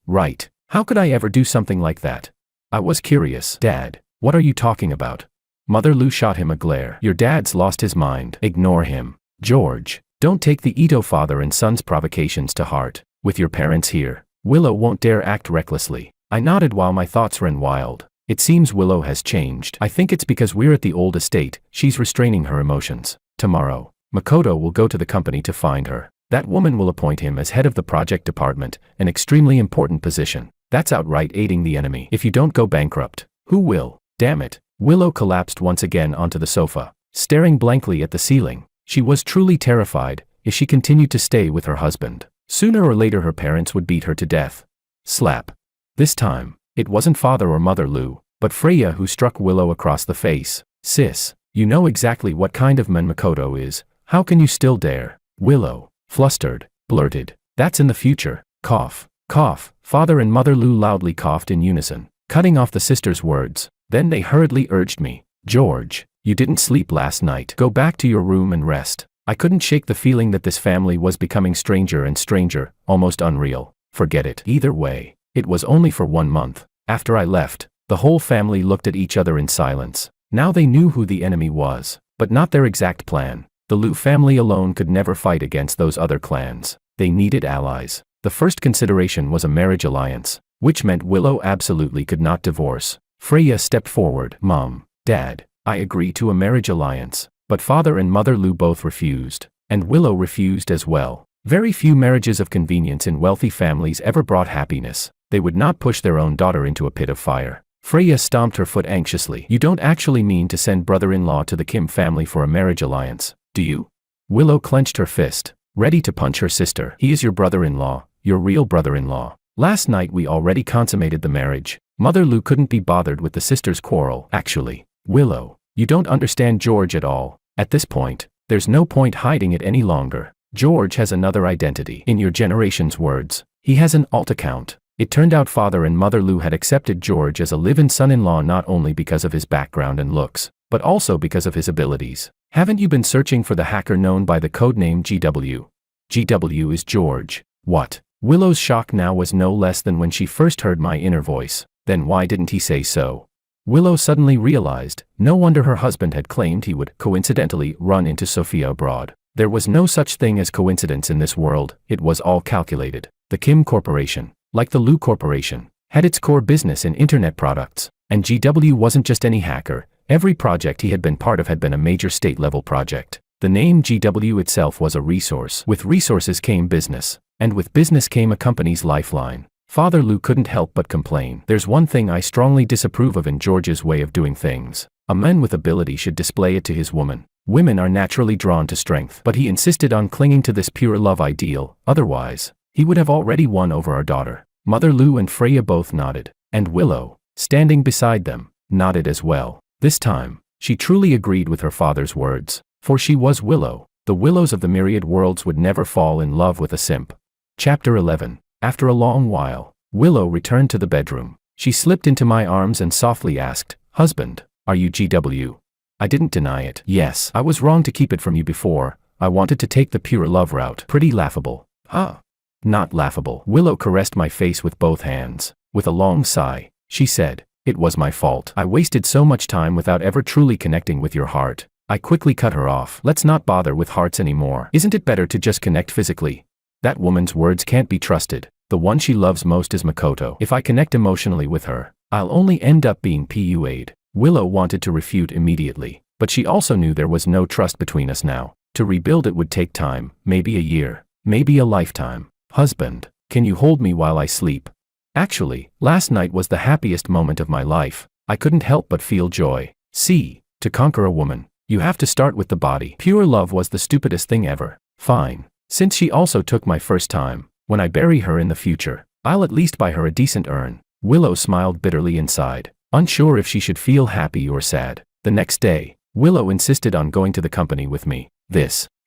Right. How could I ever do something like that? I was curious. Dad, what are you talking about? Mother Lou shot him a glare. Your dad's lost his mind. Ignore him. George, don't take the Ito father and son's provocations to heart. With your parents here, Willow won't dare act recklessly. I nodded while my thoughts ran wild. It seems Willow has changed. I think it's because we're at the old estate, she's restraining her emotions. Tomorrow, Makoto will go to the company to find her. That woman will appoint him as head of the project department, an extremely important position. That's outright aiding the enemy. If you don't go bankrupt, who will? Damn it. Willow collapsed once again onto the sofa, staring blankly at the ceiling. She was truly terrified. If she continued to stay with her husband, sooner or later her parents would beat her to death. Slap. This time, it wasn't Father or Mother Lou, but Freya who struck Willow across the face. Sis, you know exactly what kind of man Makoto is. How can you still dare? Willow, flustered, blurted, That's in the future. Cough. Cough. Father and Mother Lou loudly coughed in unison, cutting off the sisters' words. Then they hurriedly urged me, George, you didn't sleep last night. Go back to your room and rest. I couldn't shake the feeling that this family was becoming stranger and stranger, almost unreal. Forget it. Either way, it was only for 1 month. After I left, the whole family looked at each other in silence. Now they knew who the enemy was, but not their exact plan. The Lou family alone could never fight against those other clans. They needed allies. The first consideration was a marriage alliance, which meant Willow absolutely could not divorce. Freya stepped forward. Mom, Dad, I agree to a marriage alliance. But Father and Mother Lou both refused, and Willow refused as well. Very few marriages of convenience in wealthy families ever brought happiness. They would not push their own daughter into a pit of fire. Freya stomped her foot anxiously. You don't actually mean to send brother-in-law to the Kim family for a marriage alliance, do you? Willow clenched her fist, ready to punch her sister. He is your brother-in-law, your real brother-in-law. Last night we already consummated the marriage. Mother Lou couldn't be bothered with the sisters' quarrel. Actually, Willow, you don't understand George at all. At this point, there's no point hiding it any longer. George has another identity. In your generation's words, he has an alt account. It turned out Father and Mother Lou had accepted George as a live-in son-in-law not only because of his background and looks, but also because of his abilities. Haven't you been searching for the hacker known by the codename GW? GW is George. What? Willow's shock now was no less than when she first heard my inner voice. Then why didn't he say so? Willow suddenly realized, no wonder her husband had claimed he would, coincidentally, run into Sophia abroad. There was no such thing as coincidence in this world, it was all calculated. The Kim Corporation, like the Lou Corporation, had its core business in internet products, and GW wasn't just any hacker. Every project he had been part of had been a major state-level project. The name GW itself was a resource. With resources came business, and with business came a company's lifeline. Father Lou couldn't help but complain. There's one thing I strongly disapprove of in George's way of doing things. A man with ability should display it to his woman. Women are naturally drawn to strength. But he insisted on clinging to this pure love ideal, otherwise, he would have already won over our daughter. Mother Lou and Freya both nodded, and Willow, standing beside them, nodded as well. This time, she truly agreed with her father's words, for she was Willow. The Willows of the myriad worlds would never fall in love with a simp. Chapter 11. After a long while, Willow returned to the bedroom. She slipped into my arms and softly asked, "Husband, are you GW?" I didn't deny it. "Yes, I was wrong to keep it from you before. I wanted to take the pure love route." Pretty laughable. Huh? Not laughable. Willow caressed my face with both hands. With a long sigh, she said, "It was my fault. I wasted so much time without ever truly connecting with your heart." I quickly cut her off. "Let's not bother with hearts anymore. Isn't it better to just connect physically?" That woman's words can't be trusted. The one she loves most is Makoto. If I connect emotionally with her, I'll only end up being PUA'd. Willow wanted to refute immediately, but she also knew there was no trust between us now. To rebuild it would take time, maybe a year, maybe a lifetime. "Husband, can you hold me while I sleep?" Actually, last night was the happiest moment of my life. I couldn't help but feel joy. See, to conquer a woman, you have to start with the body. Pure love was the stupidest thing ever. Fine. Since she also took my first time, when I bury her in the future, I'll at least buy her a decent urn. Willow smiled bitterly inside, unsure if she should feel happy or sad. The next day, Willow insisted on going to the company with me.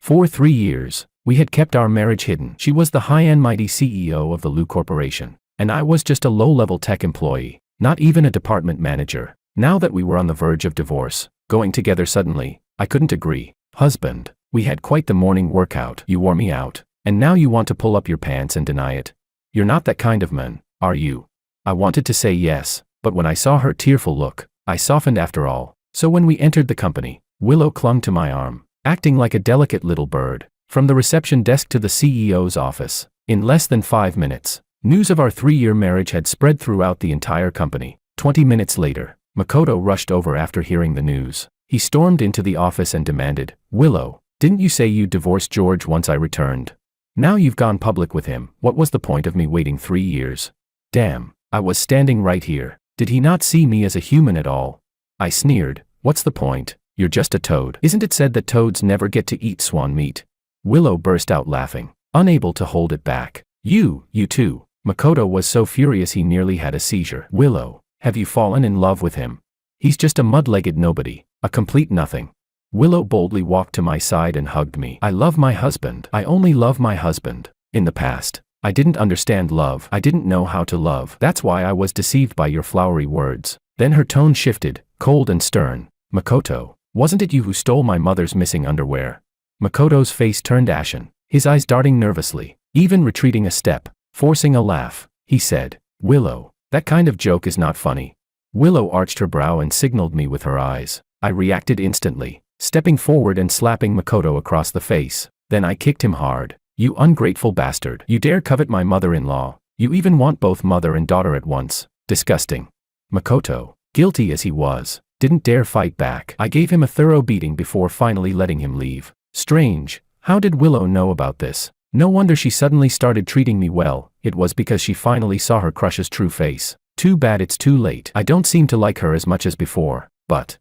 For 3 years, we had kept our marriage hidden. She was the high and mighty CEO of the Lu Corporation, and I was just a low-level tech employee, not even a department manager. Now that we were on the verge of divorce, going together suddenly, I couldn't agree. "Husband, we had quite the morning workout. You wore me out, and now you want to pull up your pants and deny it? You're not that kind of man, are you?" I wanted to say yes, but when I saw her tearful look, I softened after all. So when we entered the company, Willow clung to my arm, acting like a delicate little bird. From the reception desk to the CEO's office, in less than 5 minutes, news of our 3-year marriage had spread throughout the entire company. 20 minutes later, Makoto rushed over after hearing the news. He stormed into the office and demanded, "Willow, didn't you say you'd divorce George once I returned? Now you've gone public with him. What was the point of me waiting 3 years? Damn, I was standing right here. Did he not see me as a human at all?" I sneered. "What's the point? You're just a toad. Isn't it said that toads never get to eat swan meat?" Willow burst out laughing, unable to hold it back. You too." Makoto was so furious he nearly had a seizure. "Willow, have you fallen in love with him? He's just a mud-legged nobody, a complete nothing." Willow boldly walked to my side and hugged me. "I love my husband. I only love my husband. In the past, I didn't understand love. I didn't know how to love. That's why I was deceived by your flowery words." Then her tone shifted, cold and stern. "Makoto, wasn't it you who stole my mother's missing underwear?" Makoto's face turned ashen, his eyes darting nervously, even retreating a step, forcing a laugh. He said, "Willow, that kind of joke is not funny." Willow arched her brow and signaled me with her eyes. I reacted instantly, stepping forward and slapping Makoto across the face. Then I kicked him hard. "You ungrateful bastard. You dare covet my mother-in-law. You even want both mother and daughter at once. Disgusting." Makoto, guilty as he was, didn't dare fight back. I gave him a thorough beating before finally letting him leave. Strange, how did Willow know about this? No wonder she suddenly started treating me well. It was because she finally saw her crush's true face. Too bad it's too late. I don't seem to like her as much as before, but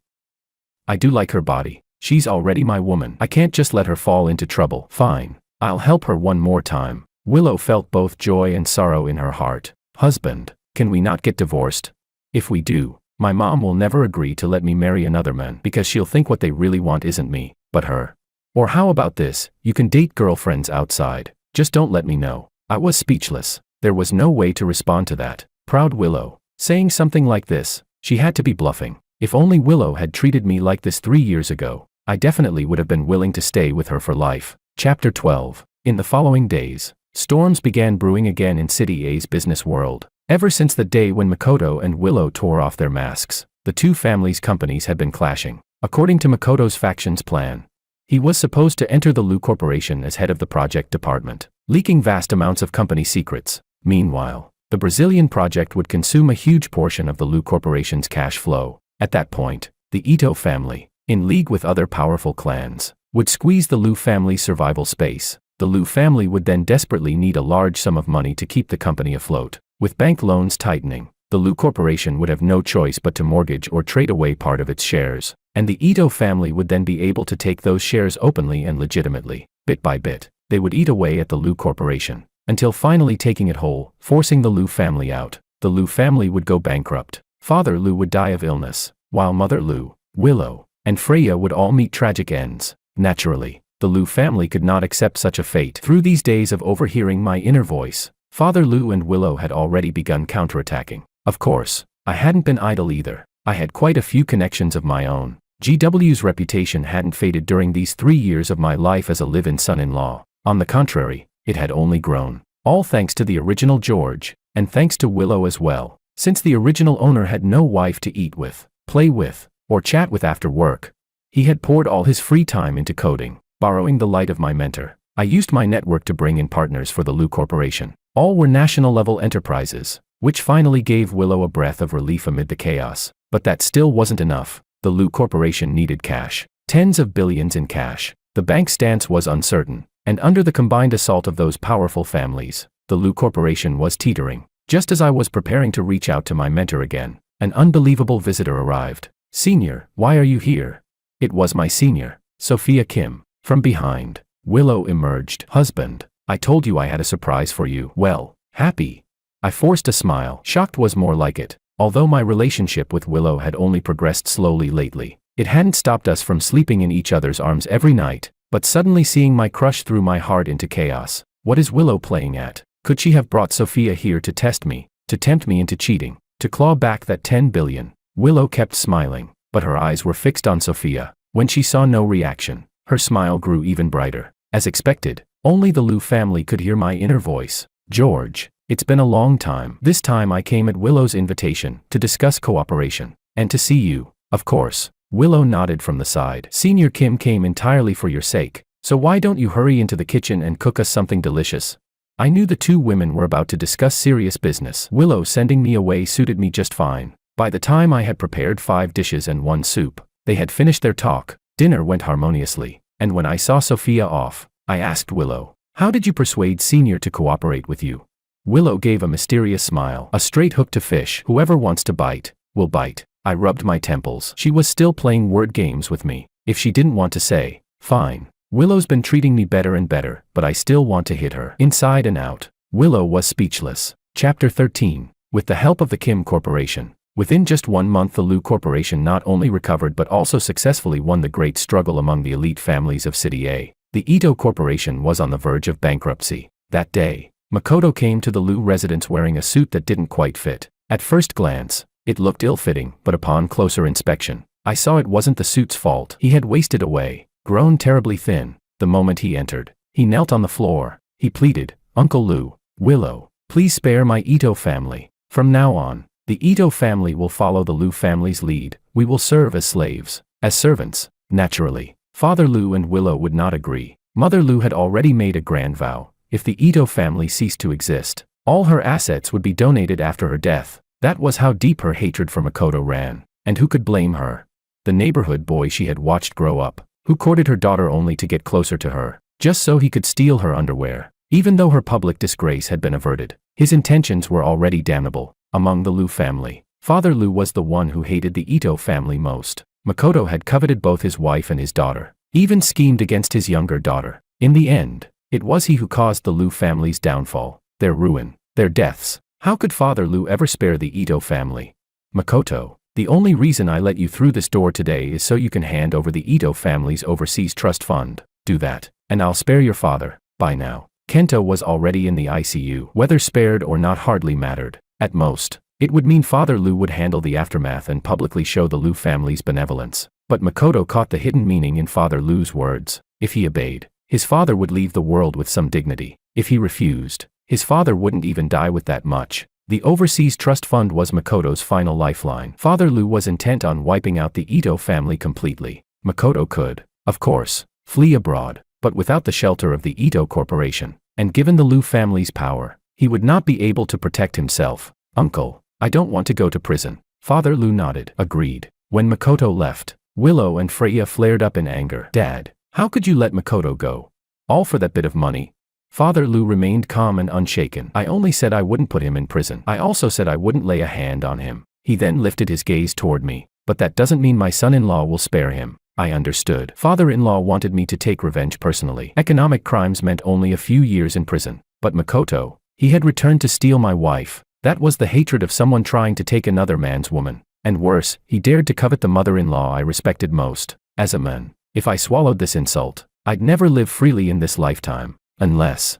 I do like her body. She's already my woman. I can't just let her fall into trouble. Fine, I'll help her one more time. Willow felt both joy and sorrow in her heart. "Husband, can we not get divorced? If we do, my mom will never agree to let me marry another man because she'll think what they really want isn't me, but her. Or how about this, you can date girlfriends outside, just don't let me know." I was speechless. There was no way to respond to that. Proud Willow, saying something like this, she had to be bluffing. If only Willow had treated me like this 3 years ago, I definitely would have been willing to stay with her for life. Chapter 12. In the following days, storms began brewing again in City A's business world. Ever since the day when Makoto and Willow tore off their masks, the two families' companies had been clashing. According to Makoto's faction's plan, he was supposed to enter the Lu Corporation as head of the project department, leaking vast amounts of company secrets. Meanwhile, the Brazilian project would consume a huge portion of the Lu Corporation's cash flow. At that point, the Ito family, in league with other powerful clans, would squeeze the Lu family's survival space. The Lu family would then desperately need a large sum of money to keep the company afloat. With bank loans tightening, the Lu Corporation would have no choice but to mortgage or trade away part of its shares, and the Ito family would then be able to take those shares openly and legitimately. Bit by bit, they would eat away at the Lu Corporation, until finally taking it whole, forcing the Lu family out. The Lu family would go bankrupt. Father Lu would die of illness, while Mother Lu, Willow, and Freya would all meet tragic ends. Naturally, the Lu family could not accept such a fate. Through these days of overhearing my inner voice, Father Lou and Willow had already begun counterattacking. Of course, I hadn't been idle either. I had quite a few connections of my own. GW's reputation hadn't faded during these 3 years of my life as a live-in son-in-law. On the contrary, it had only grown. All thanks to the original George, and thanks to Willow as well. Since the original owner had no wife to eat with, play with, or chat with after work, he had poured all his free time into coding. Borrowing the light of my mentor, I used my network to bring in partners for the Lou Corporation. All were national-level enterprises, which finally gave Willow a breath of relief amid the chaos. But that still wasn't enough. The Lou Corporation needed cash. Tens of billions in cash. The bank's stance was uncertain, and under the combined assault of those powerful families, the Lou Corporation was teetering. Just as I was preparing to reach out to my mentor again, an unbelievable visitor arrived. "Senior, why are you here?" It was my senior, Sophia Kim. From behind, Willow emerged. "Husband, I told you I had a surprise for you." "Well, happy." I forced a smile. Shocked was more like it. Although my relationship with Willow had only progressed slowly lately, it hadn't stopped us from sleeping in each other's arms every night, but suddenly seeing my crush threw my heart into chaos. What is Willow playing at? Could she have brought Sophia here to test me, to tempt me into cheating, to claw back that 10 billion? Willow kept smiling, but her eyes were fixed on Sophia. When she saw no reaction, her smile grew even brighter. As expected, only the Lou family could hear my inner voice. "George, it's been a long time." This time I came at Willow's invitation to discuss cooperation, and to see you, of course. Willow nodded from the side. "Senior Kim came entirely for your sake, so why don't you hurry into the kitchen and cook us something delicious?" I knew the two women were about to discuss serious business. Willow sending me away suited me just fine. By the time I had prepared 5 dishes and 1 soup, they had finished their talk. Dinner went harmoniously, and when I saw Sophia off, I asked Willow, "How did you persuade Senior to cooperate with you?" Willow gave a mysterious smile. "A straight hook to fish. Whoever wants to bite, will bite." I rubbed my temples. She was still playing word games with me. If she didn't want to say, fine. Willow's been treating me better and better, but I still want to hit her inside and out. Willow was speechless. Chapter 13. With the help of the Kim Corporation. Within just 1 month, the Lou Corporation not only recovered but also successfully won the great struggle among the elite families of City A. The Ito Corporation was on the verge of bankruptcy. That day, Makoto came to the Lou residence wearing a suit that didn't quite fit. At first glance, it looked ill-fitting, but upon closer inspection, I saw it wasn't the suit's fault. He had wasted away, grown terribly thin. The moment he entered, he knelt on the floor. He pleaded, "Uncle Lou, Willow, please spare my Ito family. From now on, the Ito family will follow the Lou family's lead. We will serve as slaves, as servants." Naturally, Father Lou and Willow would not agree. Mother Lou had already made a grand vow. If the Ito family ceased to exist, all her assets would be donated after her death. That was how deep her hatred for Makoto ran. And who could blame her? The neighborhood boy she had watched grow up, who courted her daughter only to get closer to her, just so he could steal her underwear. Even though her public disgrace had been averted, his intentions were already damnable. Among the Lou family, Father Lou was the one who hated the Ito family most. Makoto had coveted both his wife and his daughter, even schemed against his younger daughter. In the end, it was he who caused the Lou family's downfall, their ruin, their deaths. How could Father Lou ever spare the Ito family? "Makoto, the only reason I let you through this door today is so you can hand over the Ito family's overseas trust fund. Do that, and I'll spare your father." By now, Kento was already in the ICU. Whether spared or not hardly mattered. At most, it would mean Father Lou would handle the aftermath and publicly show the Lou family's benevolence. But Makoto caught the hidden meaning in Father Lou's words. If he obeyed, his father would leave the world with some dignity. If he refused, his father wouldn't even die with that much. The overseas trust fund was Makoto's final lifeline. Father Lou was intent on wiping out the Ito family completely. Makoto could, of course, flee abroad, but without the shelter of the Ito Corporation, and given the Lou family's power, he would not be able to protect himself. "Uncle, I don't want to go to prison." Father Lou nodded. Agreed. When Makoto left, Willow and Freya flared up in anger. "Dad, how could you let Makoto go? All for that bit of money?" Father Lou remained calm and unshaken. "I only said I wouldn't put him in prison. I also said I wouldn't lay a hand on him." He then lifted his gaze toward me. "But that doesn't mean my son-in-law will spare him." I understood. Father-in-law wanted me to take revenge personally. Economic crimes meant only a few years in prison. But Makoto, he had returned to steal my wife. That was the hatred of someone trying to take another man's woman. And worse, he dared to covet the mother-in-law I respected most. As a man, if I swallowed this insult, I'd never live freely in this lifetime. Unless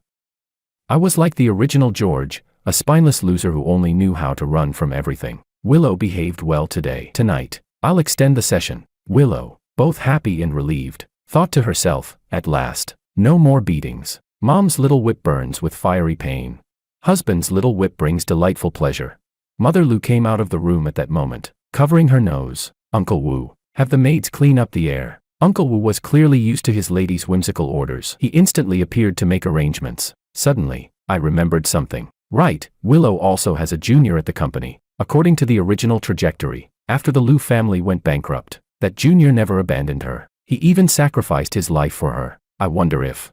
I was like the original George, a spineless loser who only knew how to run from everything. Willow behaved well today. Tonight, I'll extend the session. Willow, both happy and relieved, thought to herself, at last, no more beatings. Mom's little whip burns with fiery pain. Husband's little whip brings delightful pleasure. Mother Lou came out of the room at that moment, covering her nose. Uncle Wu, have the maids clean up the air. Uncle Wu was clearly used to his lady's whimsical orders. He instantly appeared to make arrangements. Suddenly, I remembered something. Right, Willow also has a junior at the company. According to the original trajectory, after the Lu family went bankrupt, that junior never abandoned her. He even sacrificed his life for her. I wonder if…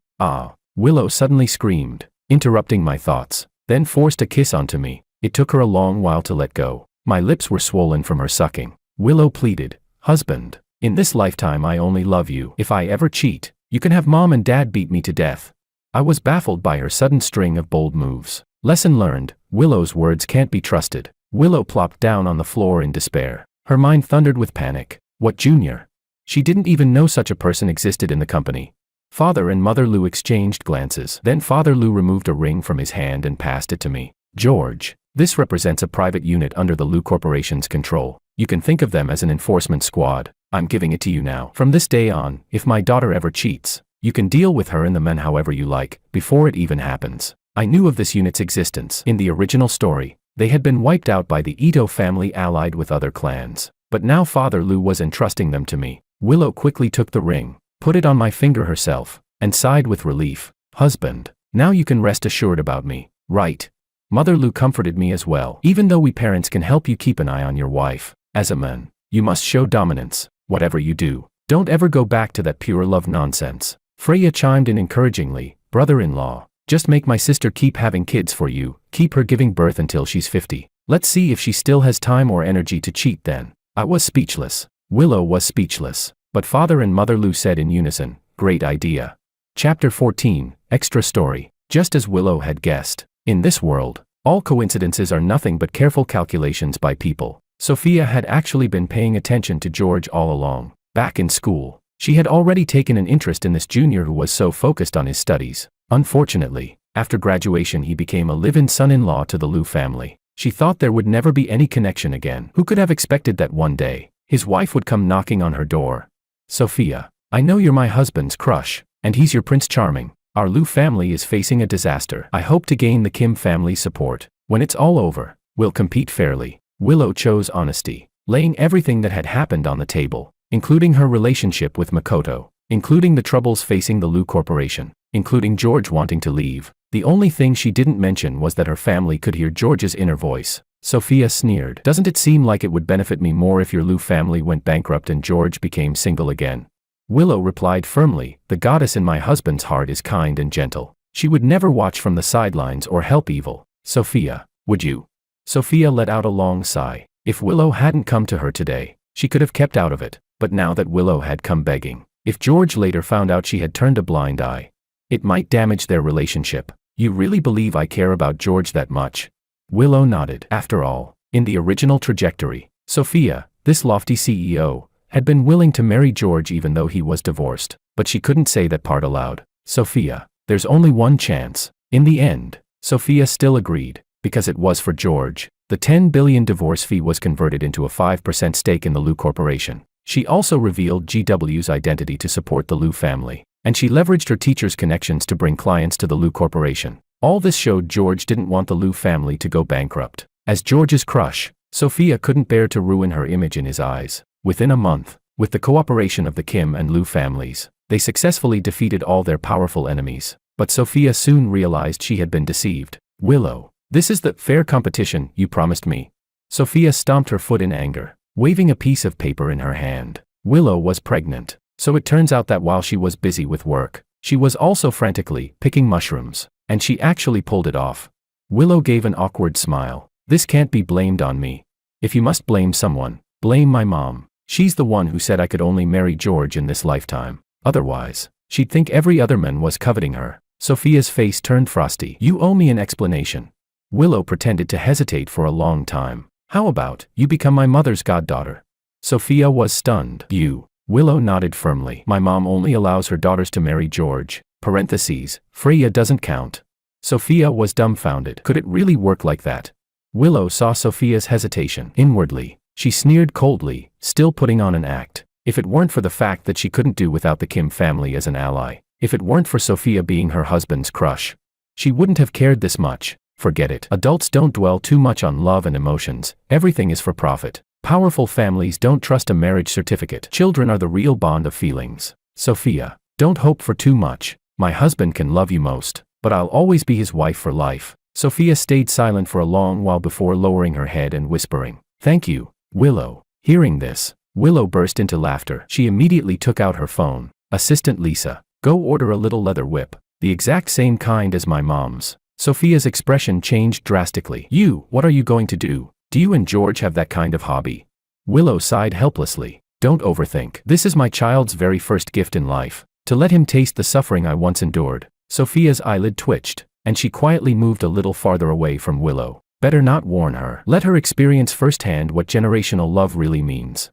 Willow suddenly screamed, interrupting my thoughts, then forced a kiss onto me. It took her a long while to let go. My lips were swollen from her sucking. Willow pleaded, "Husband, in this lifetime I only love you. If I ever cheat, you can have Mom and Dad beat me to death." I was baffled by her sudden string of bold moves. Lesson learned, Willow's words can't be trusted. Willow plopped down on the floor in despair. Her mind thundered with panic. What junior? She didn't even know such a person existed in the company. Father and Mother Lou exchanged glances. Then Father Lou removed a ring from his hand and passed it to me. "George, this represents a private unit under the Lou Corporation's control. You can think of them as an enforcement squad. I'm giving it to you now. From this day on, if my daughter ever cheats, you can deal with her and the men however you like, before it even happens." I knew of this unit's existence. In the original story, they had been wiped out by the Ito family allied with other clans. But now Father Lou was entrusting them to me. Willow quickly took the ring, put it on my finger herself, and sighed with relief. "Husband, now you can rest assured about me, right?" Mother Lou comforted me as well. "Even though we parents can help you keep an eye on your wife, as a man, you must show dominance. Whatever you do, don't ever go back to that pure love nonsense." Freya chimed in encouragingly, "Brother-in-law, just make my sister keep having kids for you, keep her giving birth until she's 50. Let's see if she still has time or energy to cheat then." I was speechless. Willow was speechless. But Father and Mother Lou said in unison, "Great idea." Chapter 14, Extra Story. Just as Willow had guessed, in this world, all coincidences are nothing but careful calculations by people. Sophia had actually been paying attention to George all along. Back in school, she had already taken an interest in this junior who was so focused on his studies. Unfortunately, after graduation he became a live-in son-in-law to the Lou family. She thought there would never be any connection again. Who could have expected that one day, his wife would come knocking on her door? "Sophia, I know you're my husband's crush, and he's your Prince Charming. Our Lou family is facing a disaster. I hope to gain the Kim family's support. When it's all over, we'll compete fairly." Willow chose honesty, laying everything that had happened on the table, including her relationship with Makoto, including the troubles facing the Lou Corporation, including George wanting to leave. The only thing she didn't mention was that her family could hear George's inner voice. Sophia sneered. "Doesn't it seem like it would benefit me more if your Lou family went bankrupt and George became single again?" Willow replied firmly, "The goddess in my husband's heart is kind and gentle. She would never watch from the sidelines or help evil. Sophia, would you?" Sophia let out a long sigh. If Willow hadn't come to her today, she could have kept out of it. But now that Willow had come begging, if George later found out she had turned a blind eye, it might damage their relationship. "You really believe I care about George that much?" Willow nodded. After all, in the original trajectory, Sophia, this lofty CEO, had been willing to marry George even though he was divorced. But she couldn't say that part aloud. "Sophia, there's only one chance." In the end, Sophia still agreed, because it was for George. The 10 billion divorce fee was converted into a 5% stake in the Lou Corporation. She also revealed GW's identity to support the Lou family. And she leveraged her teacher's connections to bring clients to the Lou Corporation. All this showed George didn't want the Lou family to go bankrupt. As George's crush, Sophia couldn't bear to ruin her image in his eyes. Within a month, with the cooperation of the Kim and Lou families, they successfully defeated all their powerful enemies. But Sophia soon realized she had been deceived. "Willow, this is the fair competition you promised me." Sophia stomped her foot in anger, waving a piece of paper in her hand. Willow was pregnant. So it turns out that while she was busy with work, she was also frantically picking mushrooms, and she actually pulled it off. Willow gave an awkward smile. "This can't be blamed on me. If you must blame someone, blame my mom. She's the one who said I could only marry George in this lifetime. Otherwise, she'd think every other man was coveting her." Sophia's face turned frosty. "You owe me an explanation." Willow pretended to hesitate for a long time. "How about you become my mother's goddaughter?" Sophia was stunned. "You?" Willow nodded firmly. "My mom only allows her daughters to marry George. Parentheses, Freya doesn't count." Sophia was dumbfounded. Could it really work like that? Willow saw Sophia's hesitation. Inwardly, she sneered coldly, still putting on an act. If it weren't for the fact that she couldn't do without the Kim family as an ally, if it weren't for Sophia being her husband's crush, she wouldn't have cared this much. Forget it. Adults don't dwell too much on love and emotions. Everything is for profit. Powerful families don't trust a marriage certificate. Children are the real bond of feelings. Sophia, don't hope for too much. My husband can love you most, but I'll always be his wife for life. Sophia stayed silent for a long while before lowering her head and whispering, "Thank you, Willow." Hearing this, Willow burst into laughter. She immediately took out her phone. "Assistant Lisa, go order a little leather whip, the exact same kind as my mom's." Sophia's expression changed drastically. What are you going to do? Do you and George have that kind of hobby?" Willow sighed helplessly. "Don't overthink. This is my child's very first gift in life, to let him taste the suffering I once endured." Sophia's eyelid twitched, and she quietly moved a little farther away from Willow. Better not warn her. Let her experience firsthand what generational love really means.